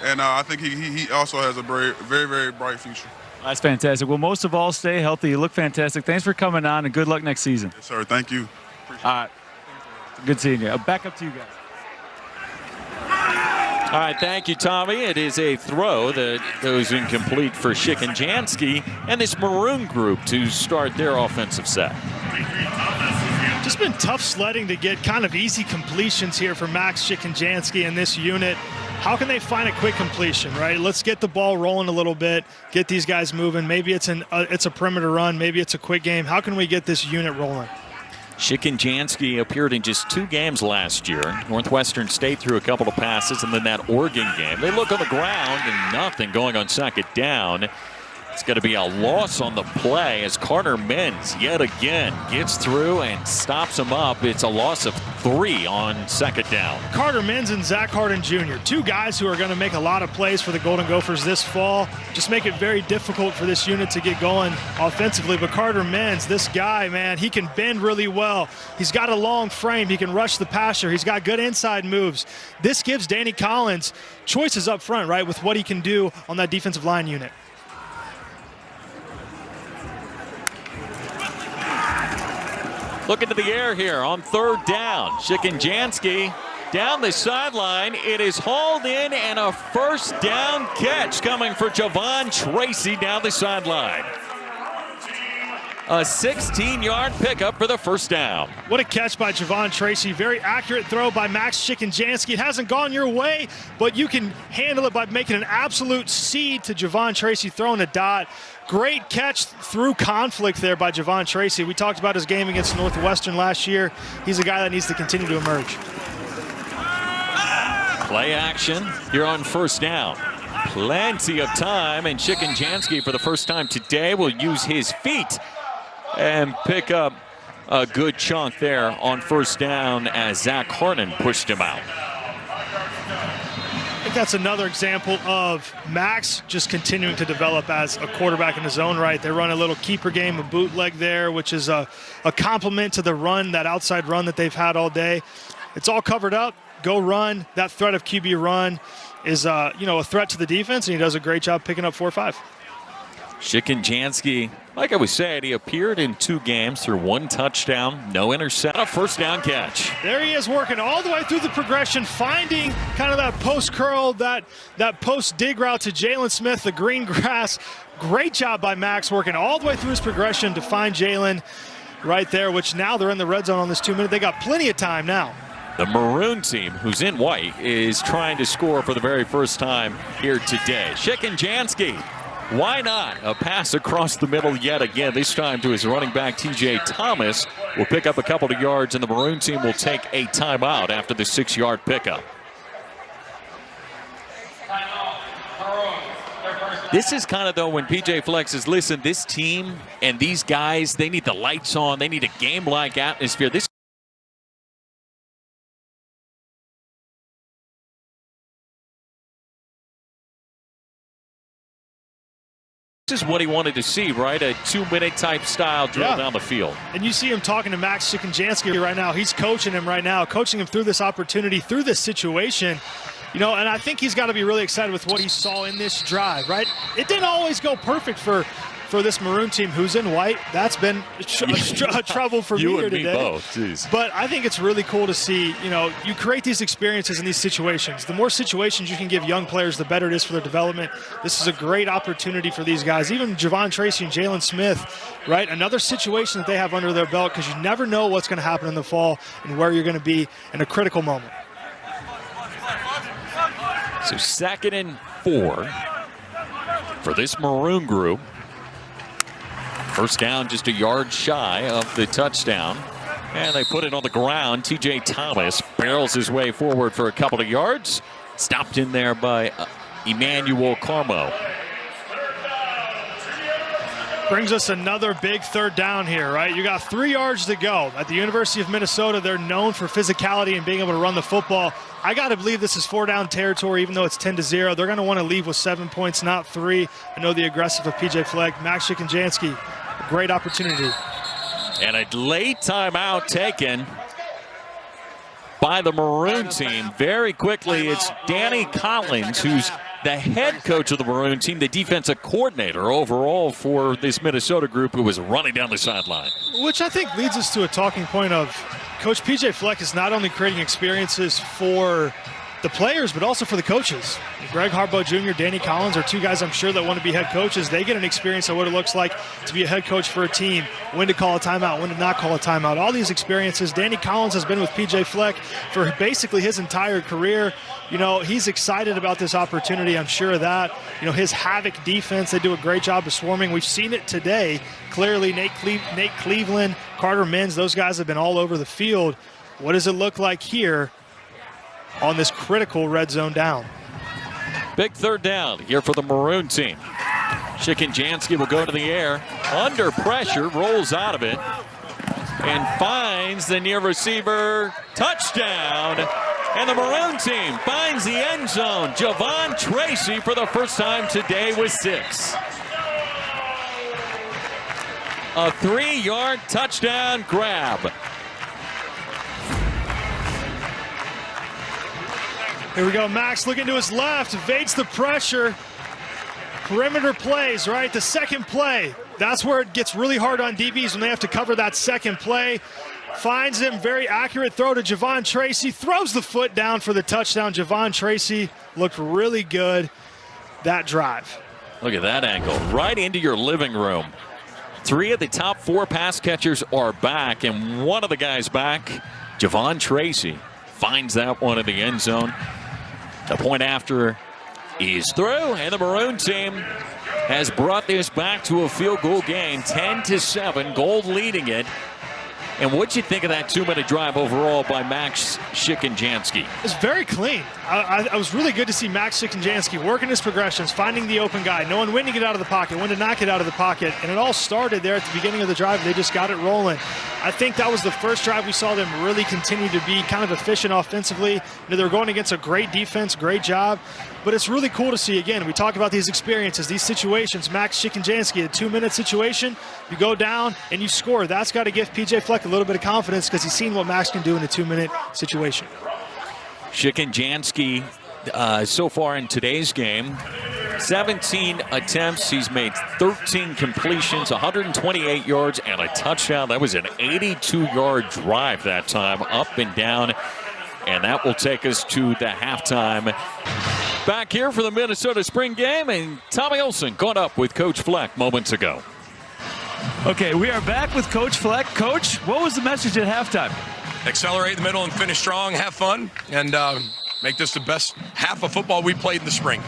And I think he also has a very bright future. That's fantastic. Well, most of all, stay healthy. You look fantastic. Thanks for coming on, and good luck next season. Yes, sir. Thank you. All right. Good seeing you. Back up to you guys. All right, thank you, Tommy. It is a throw that goes incomplete for Shikanjansky and this Maroon group to start their offensive set. Just been tough sledding to get kind of easy completions here for Max Shikanjansky in this unit. How can they find a quick completion, right? Let's get the ball rolling a little bit, get these guys moving. Maybe it's a perimeter run, maybe it's a quick game. How can we get this unit rolling? Shikanjansky appeared in just 2 games last year. Northwestern State threw a couple of passes, and then that Oregon game. They look on the ground and nothing going on second down. It's going to be a loss on the play as Carter Mins yet again gets through and stops him up. It's a loss of 3 on second down. Carter Mins and Zach Harden Jr., 2 guys who are going to make a lot of plays for the Golden Gophers this fall. Just make it very difficult for this unit to get going offensively. But Carter Mins, this guy, man, he can bend really well. He's got a long frame. He can rush the passer. He's got good inside moves. This gives Danny Collins choices up front, right, with what he can do on that defensive line unit. Look into the air here on third down. Shikanjansky down the sideline. It is hauled in, and a first down catch coming for Javon Tracy down the sideline. A 16-yard pickup for the first down. What a catch by Javon Tracy. Very accurate throw by Max Shikanjansky. It hasn't gone your way, but you can handle it by making an absolute seed to Javon Tracy throwing a dot. Great catch through conflict there by Javon Tracy. We talked about his game against Northwestern last year. He's a guy that needs to continue to emerge. Play action here on first down. Plenty of time, and Shikanjansky for the first time today will use his feet and pick up a good chunk there on first down as Zach Harden pushed him out. I think that's another example of Max just continuing to develop as a quarterback in his own right. They run a little keeper game, a bootleg there, which is a complement to the run, that outside run that they've had all day. It's all covered up. Go run. That threat of QB run is a threat to the defense, and he does a great job picking up 4 or 5. Shikanjansky, like I was saying, he appeared in 2 games through 1 touchdown, no interception, a first down catch. There he is, working all the way through the progression, finding kind of that post curl, that post dig route to Jalen Smith, the green grass. Great job by Max, working all the way through his progression to find Jalen right there, which now they're in the red zone on this 2-minute. They got plenty of time now. The Maroon team, who's in white, is trying to score for the very first time here today. Shikanjansky Why not? A pass across the middle yet again, this time to his running back, T.J. Thomas. Will pick up a couple of yards, and the Maroon team will take a timeout after the 6-yard pickup. This is kind of, though, when P.J. Fleck says, listen, this team and these guys, they need the lights on. They need a game-like atmosphere. This is what he wanted to see, right? A 2-minute type style drill down the field. And you see him talking to Max Shikenjanski right now. He's coaching him right now, coaching him through this opportunity, through this situation. You know, and I think he's got to be really excited with what he saw in this drive, right? It didn't always go perfect for this Maroon team who's in white. That's been trouble for me here today. You and me both, jeez. But I think it's really cool to see, you know, you create these experiences in these situations. The more situations you can give young players, the better it is for their development. This is a great opportunity for these guys. Even Javon Tracy and Jalen Smith, right? Another situation that they have under their belt, because you never know what's going to happen in the fall and where you're going to be in a critical moment. So 2nd and 4 for this Maroon group. First down just a yard shy of the touchdown. And they put it on the ground. T.J. Thomas barrels his way forward for a couple of yards. Stopped in there by Emmanuel Carmo. Brings us another big 3rd down here, right? You got 3 yards to go. At the University of Minnesota, they're known for physicality and being able to run the football. I got to believe this is 4-down territory, even though it's 10-0. They're going to want to leave with 7 points, not 3. I know the aggressive of P.J. Fleck. Max Shikenjanski, a great opportunity. And a late timeout taken by the Maroon team. Very quickly, it's Danny Collins, who's the head coach of the Maroon team, the defensive coordinator overall for this Minnesota group, who was running down the sideline. Which I think leads us to a talking point of Coach P.J. Fleck is not only creating experiences for the players, but also for the coaches. Greg Harbaugh Jr., Danny Collins are 2 guys I'm sure that want to be head coaches. They get an experience of what it looks like to be a head coach for a team, when to call a timeout, when to not call a timeout. All these experiences. Danny Collins has been with P.J. Fleck for basically his entire career. You know, he's excited about this opportunity, I'm sure of that. You know, his Havoc defense, they do a great job of swarming. We've seen it today. Clearly, Nate Cleveland, Carter Mins, those guys have been all over the field. What does it look like here on this critical red zone down? Big 3rd down here for the Maroon team. Shikenjanski will go to the air. Under pressure, rolls out of it, and finds the near receiver. Touchdown. And the Maroon team finds the end zone. Javon Tracy for the first time today with 6. A 3-yard touchdown grab. Here we go. Max looking to his left, evades the pressure. Perimeter plays, right? The second play. That's where it gets really hard on DBs, when they have to cover that second play. Finds him, very accurate throw to Javon Tracy. Throws the foot down for the touchdown. Javon Tracy looked really good that drive. Look at that angle. Right into your living room. 3 of the top 4 pass catchers are back, and one of the guys back, Javon Tracy, finds that one in the end zone. The point after is through, and the Maroon team has brought this back to a field goal game, 10-7, Gold leading it. And what'd you think of that 2-minute drive overall by Max Shikenjanski? It's very clean. I was really good to see Max Shikenjanski working his progressions, finding the open guy, knowing when to get out of the pocket, when to not get out of the pocket. And it all started there at the beginning of the drive. They just got it rolling. I think that was the first drive we saw them really continue to be kind of efficient offensively. You know, they were going against a great defense, great job. But it's really cool to see, again, we talk about these experiences, these situations. Max Shikenjanski, a 2-minute situation, you go down and you score. That's got to give P.J. Fleck a little bit of confidence, because he's seen what Max can do in a 2-minute situation. Shikenjanski, so far in today's game, 17 attempts. He's made 13 completions, 128 yards, and a touchdown. That was an 82-yard drive that time, up and down. And that will take us to the halftime. Back here for the Minnesota spring game, and Tommy Olson caught up with Coach Fleck moments ago. Okay, we are back with Coach Fleck. Coach, what was the message at halftime? Accelerate the middle and finish strong, have fun, and make this the best half of football we played in the spring.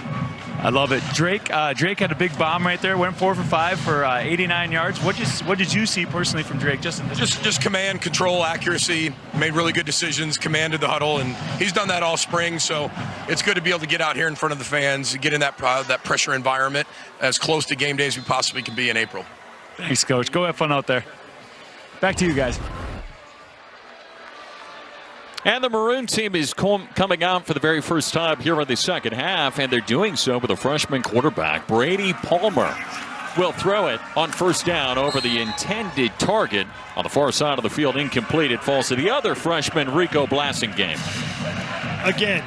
I love it. Drake had a big bomb right there. Went 4 for 5 for 89 yards. What did you see personally from Drake? Just command, control, accuracy. Made really good decisions. Commanded the huddle, and he's done that all spring. So it's good to be able to get out here in front of the fans, get in that pressure environment as close to game day as we possibly can be in April. Thanks, Coach. Go have fun out there. Back to you guys. And the Maroon team is coming out for the very first time here in the second half, and they're doing so with a freshman quarterback. Brady Palmer will throw it on first down over the intended target on the far side of the field. Incomplete. It falls to the other freshman, Rico Blasingame. Again,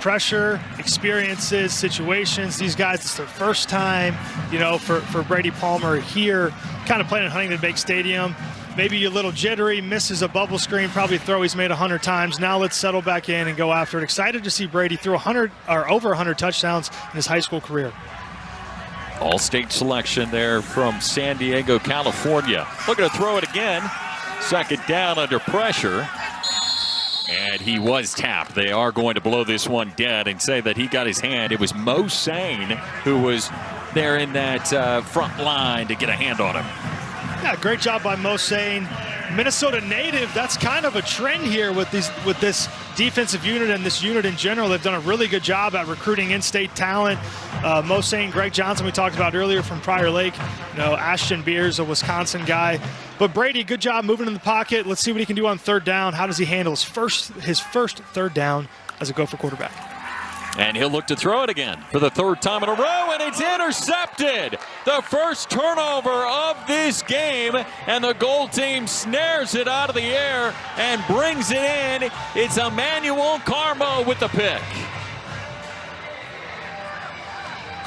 pressure, experiences, situations. These guys, it's their first time, for Brady Palmer here, kind of playing at Huntington Bank Stadium. Maybe a little jittery, misses a bubble screen, probably a throw he's made 100 times. Now let's settle back in and go after it. Excited to see Brady throw over 100 touchdowns in his high school career. All-state selection there from San Diego, California. Looking to throw it again. Second down under pressure. And he was tapped. They are going to blow this one dead and say that he got his hand. It was Mo Sane who was there in that front line to get a hand on him. Yeah, great job by Mo Sane. Minnesota native, that's kind of a trend here with this defensive unit and this unit in general. They've done a really good job at recruiting in-state talent. Mo Sane, Greg Johnson, we talked about earlier from Prior Lake. Ashton Beers, a Wisconsin guy. But Brady, good job moving in the pocket. Let's see what he can do on third down. How does he handle his first third down as a Gopher quarterback? And he'll look to throw it again for the third time in a row, and it's intercepted. The first turnover of this game, and the goal team snares it out of the air and brings it in. It's Emmanuel Carmo with the pick.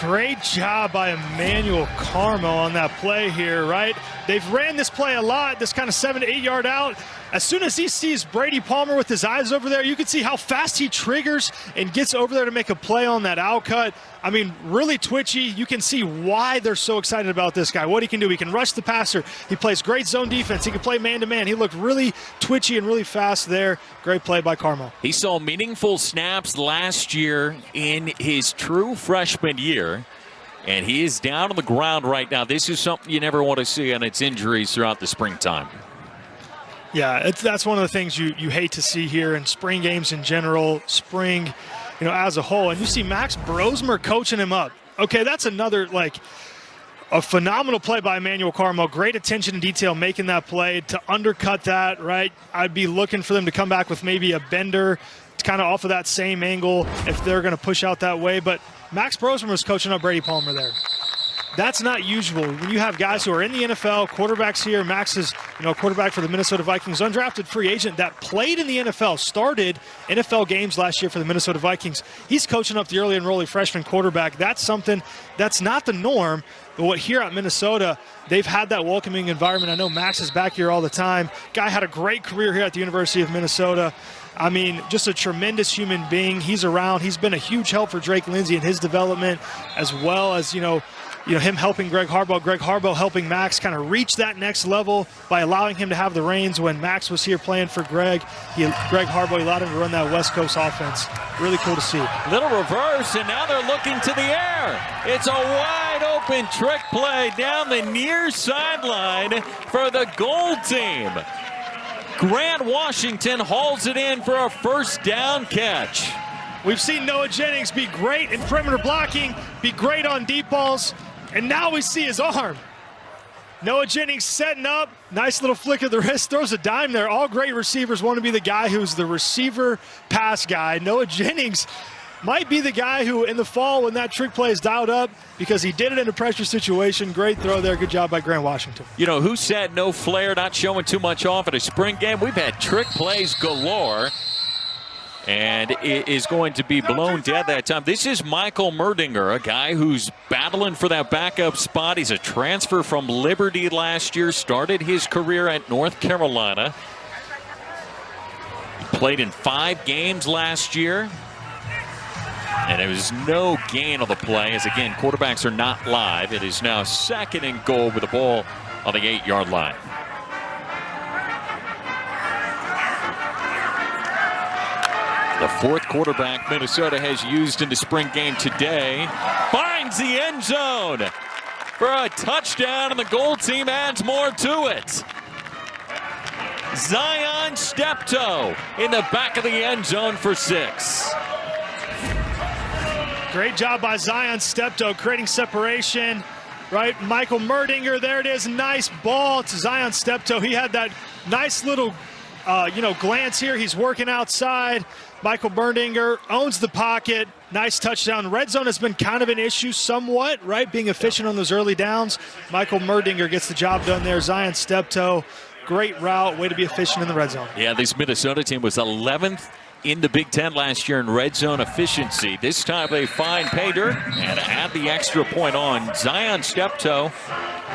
Great job by Emmanuel Carmo on that play here, right? They've ran this play a lot, this kind of 7 to 8 yard out. As soon as he sees Brady Palmer with his eyes over there, you can see how fast he triggers and gets over there to make a play on that out cut. I mean, really twitchy. You can see why they're so excited about this guy, what he can do. He can rush the passer. He plays great zone defense. He can play man-to-man. He looked really twitchy and really fast there. Great play by Carmo. He saw meaningful snaps last year in his true freshman year, and he is down on the ground right now. This is something you never want to see, and it's injuries throughout the springtime. Yeah, that's one of the things you hate to see here in spring games in general, spring, as a whole. And you see Max Brosmer coaching him up. Okay, that's another, a phenomenal play by Emmanuel Carmo. Great attention to detail making that play to undercut that, right? I'd be looking for them to come back with maybe a bender kind of off of that same angle if they're going to push out that way. But Max Brosmer was coaching up Brady Palmer there. That's not usual. When you have guys who are in the NFL, quarterbacks here, Max is, quarterback for the Minnesota Vikings, undrafted free agent that played in the NFL, started NFL games last year for the Minnesota Vikings. He's coaching up the early enrollee freshman quarterback. That's something that's not the norm. But what here at Minnesota, they've had that welcoming environment. I know Max is back here all the time. Guy had a great career here at the University of Minnesota. I mean, just a tremendous human being. He's around. He's been a huge help for Drake Lindsey in his development, as well as, him helping Greg Harbaugh helping Max kind of reach that next level by allowing him to have the reins. When Max was here playing for Greg Harbaugh allowed him to run that West Coast offense. Really cool to see. Little reverse, and now they're looking to the air. It's a wide open trick play down the near sideline for the goal team. Grant Washington hauls it in for a first down catch. We've seen Noah Jennings be great in perimeter blocking, be great on deep balls, and now we see his arm. Noah Jennings setting up, nice little flick of the wrist, throws a dime there. All great receivers want to be the guy who's the receiver pass guy. Noah Jennings might be the guy who, in the fall, when that trick play is dialed up, because he did it in a pressure situation. Great throw there. Good job by Grant Washington. Who said no flair, not showing too much off at a spring game? We've had trick plays galore. And it is going to be blown dead that time. This is Michael Merdinger, a guy who's battling for that backup spot. He's a transfer from Liberty last year, started his career at North Carolina. He played in 5 games last year. And there was no gain on the play, as again, quarterbacks are not live. It is now 2nd and goal with the ball on the 8-yard line. The fourth quarterback Minnesota has used in the spring game today finds the end zone for a touchdown, and the goal team adds more to it. Zion Steptoe in the back of the end zone for 6. Great job by Zion Steptoe creating separation. Right, Michael Merdinger, there it is, nice ball to Zion Steptoe. He had that nice little, glance here. He's working outside. Michael Merdinger owns the pocket. Nice touchdown. Red zone has been kind of an issue somewhat, right? Being efficient on those early downs. Michael Merdinger gets the job done there. Zion Steptoe, great route, way to be efficient in the red zone. Yeah, this Minnesota team was 11th in the Big Ten last year in red zone efficiency. This time they find pay dirt and add the extra point on. Zion Steptoe,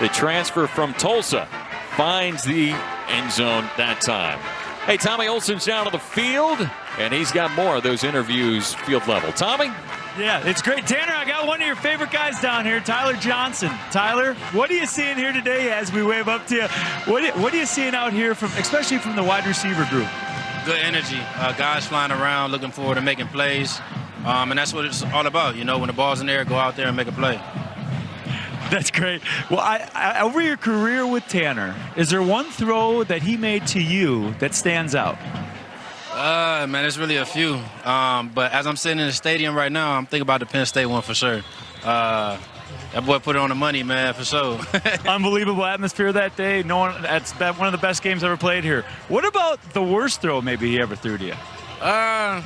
the transfer from Tulsa, finds the end zone that time. Hey, Tommy Olson's down on the field, and he's got more of those interviews field level. Tommy? Yeah, it's great. Tanner, I got one of your favorite guys down here, Tyler Johnson. Tyler, what are you seeing here today as we wave up to you? What are you seeing out here, especially from the wide receiver group? Good energy. Guys flying around, looking forward to making plays. And that's what it's all about. When the ball's in there, go out there and make a play. That's great. Well, I over your career with Tanner, is there one throw that he made to you that stands out? Man, there's really a few. But as I'm sitting in the stadium right now, I'm thinking about the Penn State one for sure. That boy put it on the money, man, for sure. Unbelievable atmosphere that day. That's one of the best games ever played here. What about the worst throw maybe he ever threw to you? I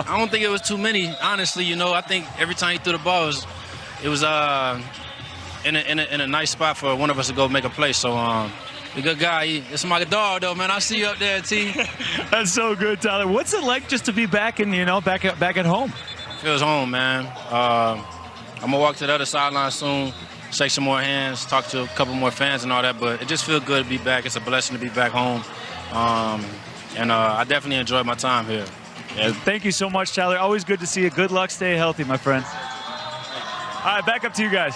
don't think it was too many, honestly. I think every time he threw the ball, it was in a nice spot for one of us to go make a play. So, a good guy. It's my dog, though, man. I see you up there, T. That's so good, Tyler. What's it like just to be back in, back at home? Feels home, man. I'm going to walk to the other sideline soon, shake some more hands, talk to a couple more fans and all that, but it just feels good to be back. It's a blessing to be back home, and I definitely enjoyed my time here. Yeah, thank you so much, Tyler. Always good to see you. Good luck. Stay healthy, my friend. All right, back up to you guys.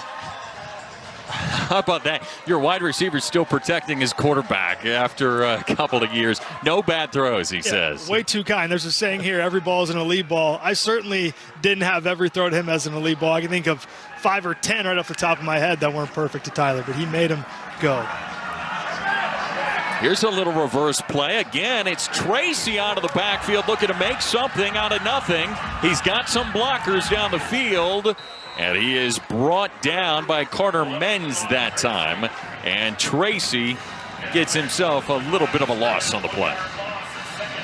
How about that? Your wide receiver's still protecting his quarterback after a couple of years. No bad throws, he says. Way too kind. There's a saying here, every ball is an elite ball. I certainly didn't have every throw to him as an elite ball. I can think of 5 or 10 right off the top of my head that weren't perfect to Tyler, but he made them go. Here's a little reverse play. Again, it's Tracy out of the backfield looking to make something out of nothing. He's got some blockers down the field. And he is brought down by Carter Menz that time. And Tracy gets himself a little bit of a loss on the play.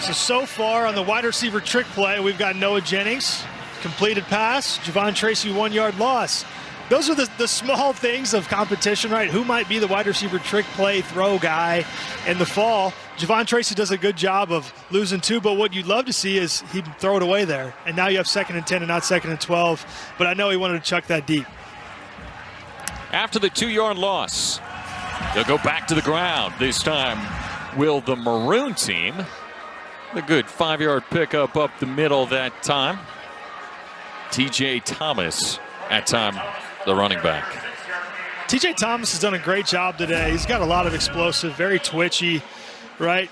So far on the wide receiver trick play, we've got Noah Jennings, completed pass, Javon Tracy 1-yard loss. Those are the small things of competition, right? Who might be the wide receiver trick play throw guy in the fall? Javon Tracy does a good job of losing 2, but what you'd love to see is he'd throw it away there. And now you have 2nd and 10 and not 2nd and 12. But I know he wanted to chuck that deep. After the 2-yard loss, they'll go back to the ground. This time will the Maroon team. A good 5-yard pickup up the middle that time. TJ Thomas at time, the running back. TJ Thomas has done a great job today. He's got a lot of explosive, very twitchy, right?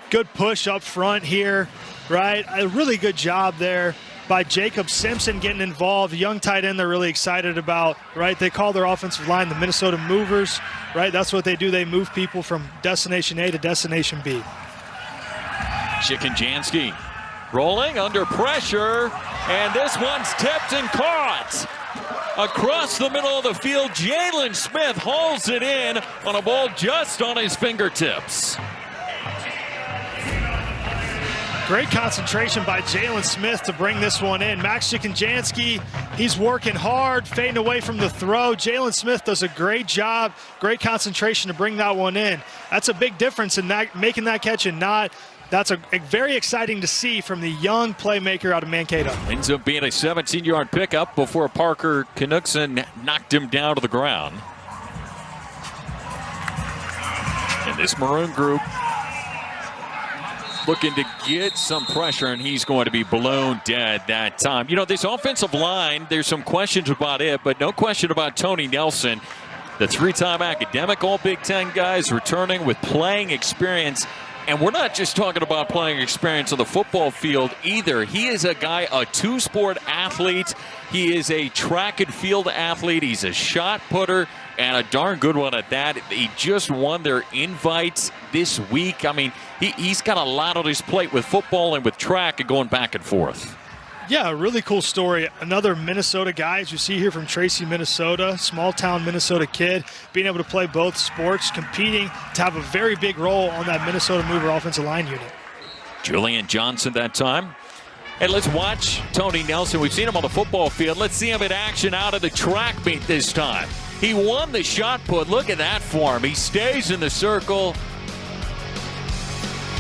Good push up front here, right? A really good job there by Jacob Simpson getting involved. Young tight end they're really excited about, right? They call their offensive line the Minnesota Movers, right? That's what they do. They move people from destination A to destination B. Chicken-Jansky rolling under pressure, and this one's tipped and caught. Across the middle of the field, Jalen Smith hauls it in on a ball just on his fingertips. Great concentration by Jalen Smith to bring this one in. Max Chicken-Jansky, he's working hard, fading away from the throw. Jalen Smith does a great job, great concentration to bring that one in. That's a big difference in that, making that catch and not. That's a very exciting to see from the young playmaker out of Mankato. Ends up being a 17-yard pickup before Parker Knudsen knocked him down to the ground. And this Maroon group looking to get some pressure, and he's going to be blown dead that time. This offensive line, there's some questions about it, but no question about Tony Nelson. The 3-time academic All-Big Ten guys returning with playing experience. And we're not just talking about playing experience on the football field either. He is a guy, a two-sport athlete. He is a track and field athlete. He's a shot putter and a darn good one at that. He just won their invites this week. I mean, he's got a lot on his plate with football and with track and going back and forth. Yeah, a really cool story. Another Minnesota guy, as you see here from Tracy, Minnesota, small-town Minnesota kid, being able to play both sports, competing to have a very big role on that Minnesota Mover offensive line unit. Julian Johnson that time. Hey, let's watch Tony Nelson. We've seen him on the football field. Let's see him in action out of the track meet this time. He won the shot put. Look at that for him. He stays in the circle.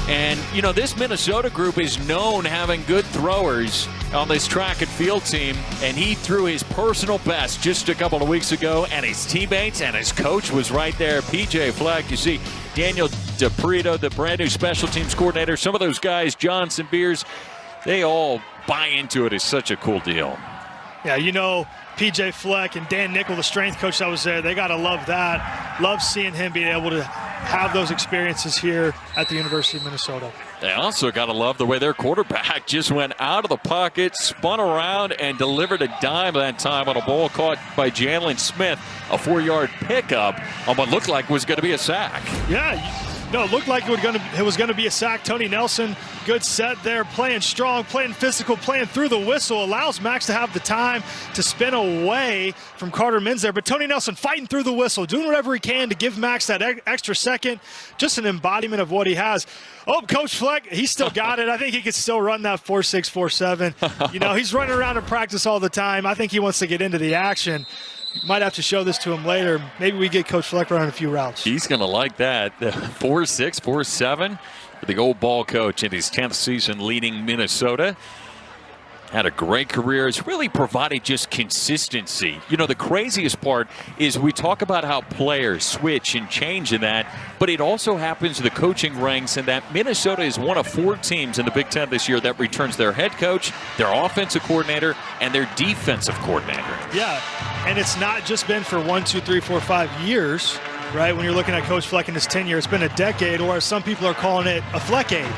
And, you know, this Minnesota group is known having good throwers on this track and field team, and he threw his personal best just a couple of weeks ago, and his teammates and his coach was right there. PJ Fleck, you see Daniel DePrito, the brand new special teams coordinator, some of those guys, Johnson, Beers, they all buy into it. It's such a cool deal. Yeah, you know, PJ Fleck and Dan Nickel, the strength coach that was there, they got to love that. Love seeing him being able to have those experiences here at the University of Minnesota. They also got to love the way their quarterback just went out of the pocket, spun around, and delivered a dime that time on a ball caught by Jalen Smith, a 4-yard pickup on what looked like was going to be a sack. Yeah, no, it looked like it was going to be a sack. Tony Nelson, good set there, playing strong, playing physical, playing through the whistle, allows Max to have the time to spin away from Carter Mins there. But Tony Nelson fighting through the whistle, doing whatever he can to give Max that extra second. Just an embodiment of what he has. Oh, Coach Fleck, he still got it. I think he could still run that 4.6, 4.7. You know, he's running around in practice all the time. I think he wants to get into the action. Might have to show this to him later. Maybe we get Coach Fleck running a few routes. He's going to like that. 4.6, 4.7 for the old ball coach in his 10th season leading Minnesota. Had a great career. Has really provided just consistency. You know, the craziest part is we talk about how players switch and change in that, but it also happens in the coaching ranks, and that Minnesota is one of 4 teams in the Big Ten this year that returns their head coach, their offensive coordinator, and their defensive coordinator. Yeah, and it's not just been for 1, 2, 3, 4, 5 years, right? When you're looking at Coach Fleck in his tenure, it's been a decade, or as some people are calling it, a Fleckade.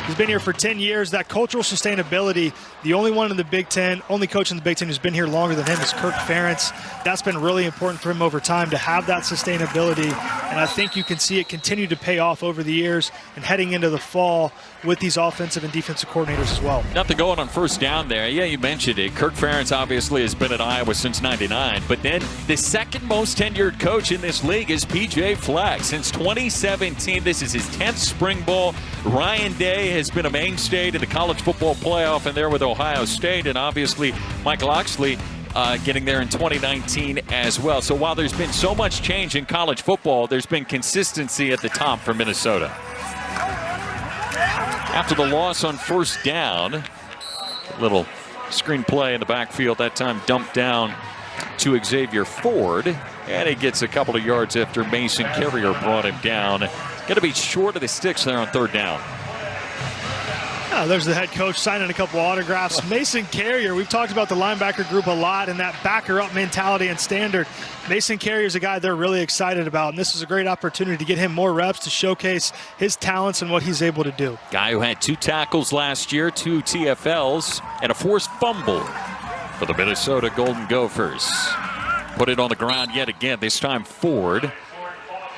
He's been here for 10 years. That cultural sustainability, the only one in the Big Ten, only coach in the Big Ten who's been here longer than him is Kirk Ferentz. That's been really important for him over time to have that sustainability. And I think you can see it continue to pay off over the years and heading into the fall with these offensive and defensive coordinators as well. Nothing going on first down there. Yeah, you mentioned it. Kirk Ferentz obviously has been at Iowa since '99. But then the second most tenured coach in this league is PJ Fleck. Since 2017, this is his 10th spring ball. Ryan Day has been a mainstay in the college football playoff and there with Ohio State, and obviously Michael Oxley getting there in 2019 as well. So while there's been so much change in college football, there's been consistency at the top for Minnesota. After the loss on first down, a little screen play in the backfield, that time dumped down to Xavier Ford, and he gets a couple of yards after Mason Carrier brought him down. Going to be short of the sticks there on third down. There's the head coach signing a couple autographs. Mason Carrier, we've talked about the linebacker group a lot and that backer-up mentality and standard. Mason Carrier is a guy they're really excited about, and this is a great opportunity to get him more reps to showcase his talents and what he's able to do. Guy who had 2 tackles last year, 2 TFLs, and a forced fumble for the Minnesota Golden Gophers. Put it on the ground yet again. This time Ford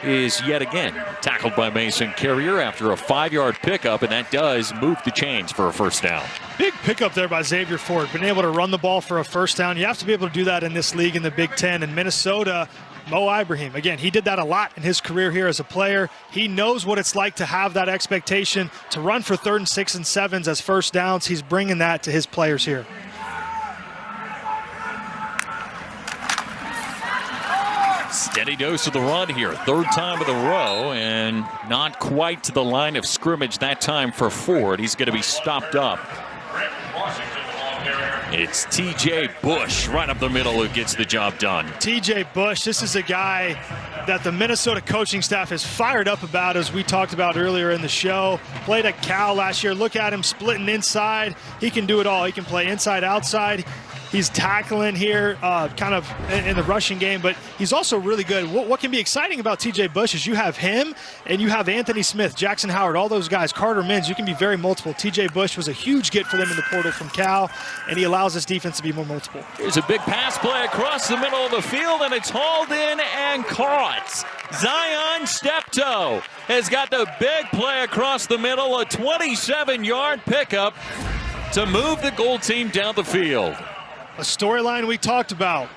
is yet again tackled by Mason Carrier after a 5-yard pickup, and that does move the chains for a first down. Big pickup there by Xavier Ford, been able to run the ball for a first down. You have to be able to do that in this league in the Big Ten. And Minnesota, Mo Ibrahim, again, he did that a lot in his career here as a player. He knows what it's like to have that expectation to run for 3rd and 6 and 7s as first downs. He's bringing that to his players here. Steady dose of the run here. 3rd time of the row, and not quite to the line of scrimmage that time for Ford. He's going to be stopped up. It's T.J. Bush right up the middle who gets the job done. T.J. Bush, this is a guy that the Minnesota coaching staff is fired up about, as we talked about earlier in the show. Played at Cal last year. Look at him splitting inside. He can do it all. He can play inside, outside. He's tackling here kind of in the rushing game, but he's also really good. What can be exciting about TJ Bush is you have him and you have Anthony Smith, Jackson Howard, all those guys, Carter Mins. You can be very multiple. TJ Bush was a huge get for them in the portal from Cal, and he allows this defense to be more multiple. Here's a big pass play across the middle of the field, and it's hauled in and caught. Zion Steptoe has got the big play across the middle, a 27-yard pickup to move the goal team down the field. A storyline we talked about.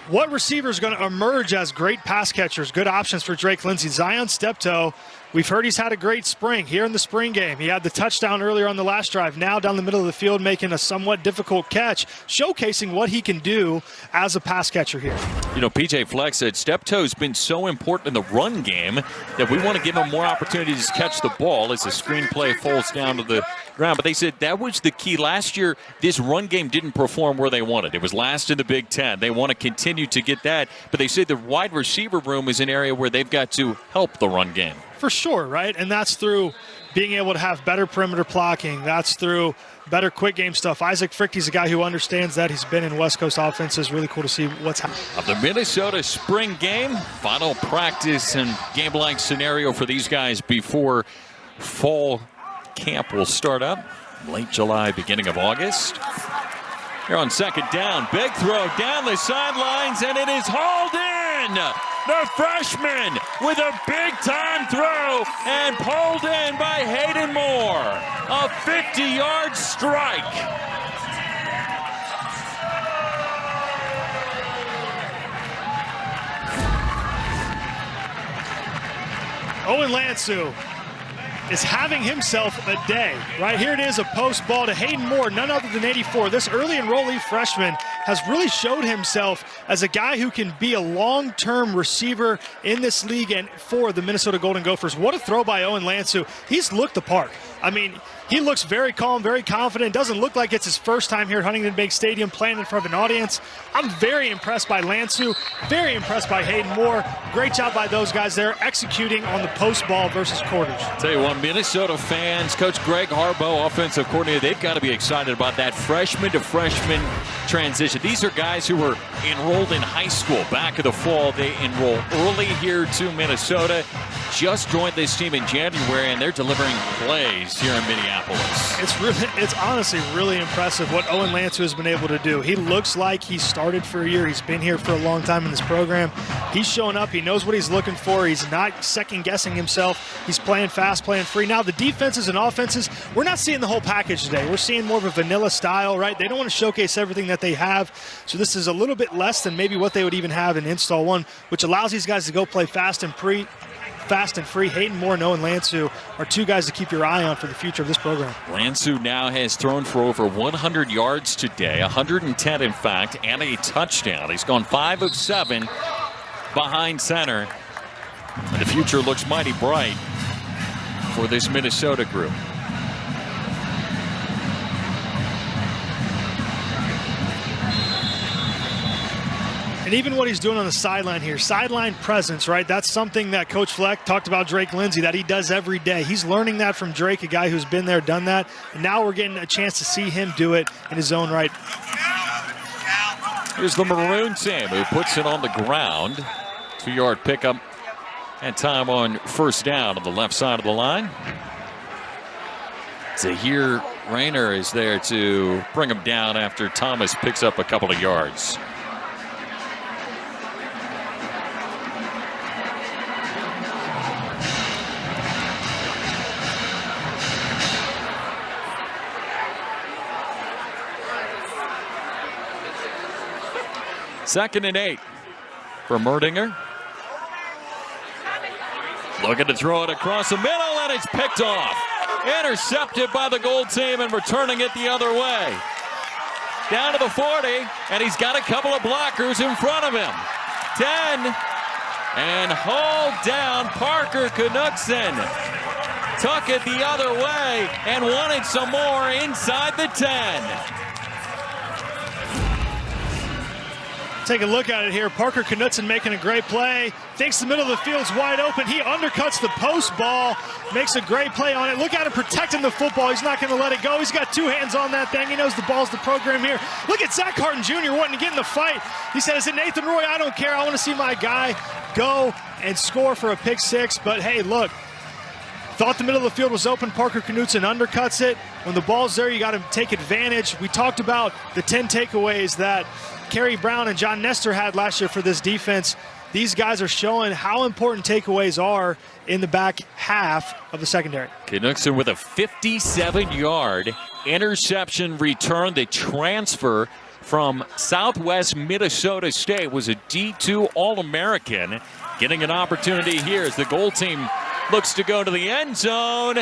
What receiver is going to emerge as great pass catchers, good options for Drake Lindsey? Zion Steptoe, we've heard he's had a great spring here in the spring game. He had the touchdown earlier on the last drive, now down the middle of the field making a somewhat difficult catch, showcasing what he can do as a pass catcher here. You know, PJ Fleck said Steptoe's been so important in the run game that we want to give him more opportunities to catch the ball as the screenplay falls down to the ground. But they said that was the key. Last year, this run game didn't perform where they wanted. It was last in the Big Ten. They want to continue to get that. But they say the wide receiver room is an area where they've got to help the run game. For sure, right? And that's through being able to have better perimeter blocking. That's through better quick game stuff. Isaac Fricke's a guy who understands that. He's been in West Coast offenses. Really cool to see what's happening. Of the Minnesota spring game, final practice and game-like scenario for these guys before fall camp will start up. Late July, beginning of August. Here on second down, big throw down the sidelines, and it is hauled in. The freshman with a big-time throw and pulled in by Hayden Moore. A 50-yard strike. Owen Lansu is having himself a day. Right here it is, a post ball to Hayden Moore, none other than 84. This early enrollee freshman has really showed himself as a guy who can be a long-term receiver in this league and for the Minnesota Golden Gophers. What a throw by Owen Lansu. He's looked the part. I mean, he looks very calm, very confident. Doesn't look like it's his first time here at Huntington Bank Stadium playing in front of an audience. I'm very impressed by Lansu, very impressed by Hayden Moore. Great job by those guys there executing on the post ball versus quarters. Tell you what, Minnesota fans, Coach Greg Harbaugh, offensive coordinator, they've got to be excited about that freshman to freshman transition. These are guys who were enrolled in high school back in the fall. They enroll early here to Minnesota. Just joined this team in January, and they're delivering plays here in Minneapolis. It's honestly really impressive what Owen Lansu has been able to do. He looks like he started for a year. He's been here for a long time in this program. He's showing up. He knows what he's looking for. He's not second-guessing himself. He's playing fast, playing free. Now, the defenses and offenses, we're not seeing the whole package today. We're seeing more of a vanilla style, right? They don't want to showcase everything that they have. So this is a little bit less than maybe what they would even have in Install 1, which allows these guys to go play fast and free. Hayden Moore and Owen Lansu are two guys to keep your eye on for the future of this program. Lansu now has thrown for over 100 yards today, 110 in fact, and a touchdown. He's gone 5 of 7 behind center. And the future looks mighty bright for this Minnesota group. And even what he's doing on the sideline here, sideline presence, right? That's something that Coach Fleck talked about Drake Lindsey, that he does every day. He's learning that from Drake, a guy who's been there, done that. And now we're getting a chance to see him do it in his own right. Here's the Maroon team who puts it on the ground. 2-yard pickup and time on first down on the left side of the line. Zahir Rayner is there to bring him down after Thomas picks up a couple of yards. Second and 8 for Merdinger. Looking to throw it across the middle, and it's picked off. Intercepted by the goal team and returning it the other way. Down to the 40, and he's got a couple of blockers in front of him. 10, and hauled down Parker Knudsen. Tuck it the other way and wanted some more inside the 10. Take a look at it here. Parker Knutson making a great play. Thinks the middle of the field's wide open. He undercuts the post ball. Makes a great play on it. Look at him protecting the football. He's not going to let it go. He's got 2 hands on that thing. He knows the ball's the program here. Look at Zach Harton Jr. wanting to get in the fight. He said, is it Nathan Roy? I don't care. I want to see my guy go and score for a pick 6. But, hey, look. Thought the middle of the field was open. Parker Knutson undercuts it. When the ball's there, you got to take advantage. We talked about the 10 takeaways that Kerry Brown and John Nestor had last year for this defense. These guys are showing how important takeaways are in the back half of the secondary. Knutson with a 57-yard interception return. The transfer from Southwest Minnesota State was a D2 All-American. Getting an opportunity here as the goal team looks to go to the end zone.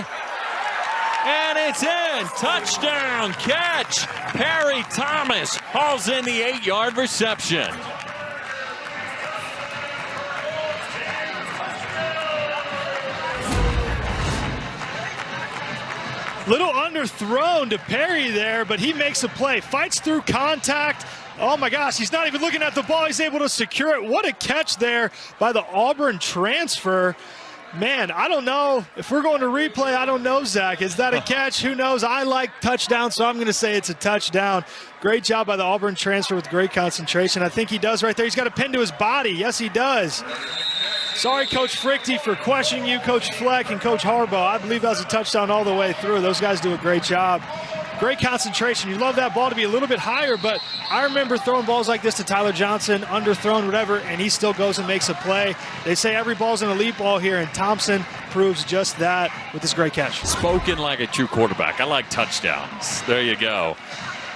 And it's in. Touchdown catch. Perry Thomas hauls in the 8-yard reception. Little underthrown to Perry there, but he makes a play. Fights through contact. Oh my gosh, he's not even looking at the ball. He's able to secure it. What a catch there by the Auburn transfer. Man, I don't know. If we're going to replay, I don't know, Zach. Is that a catch? Who knows? I like touchdown, so I'm going to say it's a touchdown. Great job by the Auburn transfer with great concentration. I think he does right there. He's got a pin to his body. Yes, he does. Sorry, Coach Frichty, for questioning you, Coach Fleck, and Coach Harbaugh. I believe that was a touchdown all the way through. Those guys do a great job. Great concentration. You love that ball to be a little bit higher, but I remember throwing balls like this to Tyler Johnson, underthrown, whatever, and he still goes and makes a play. They say every ball's an elite ball here, and Thompson proves just that with this great catch. Spoken like a true quarterback. I like touchdowns. There you go.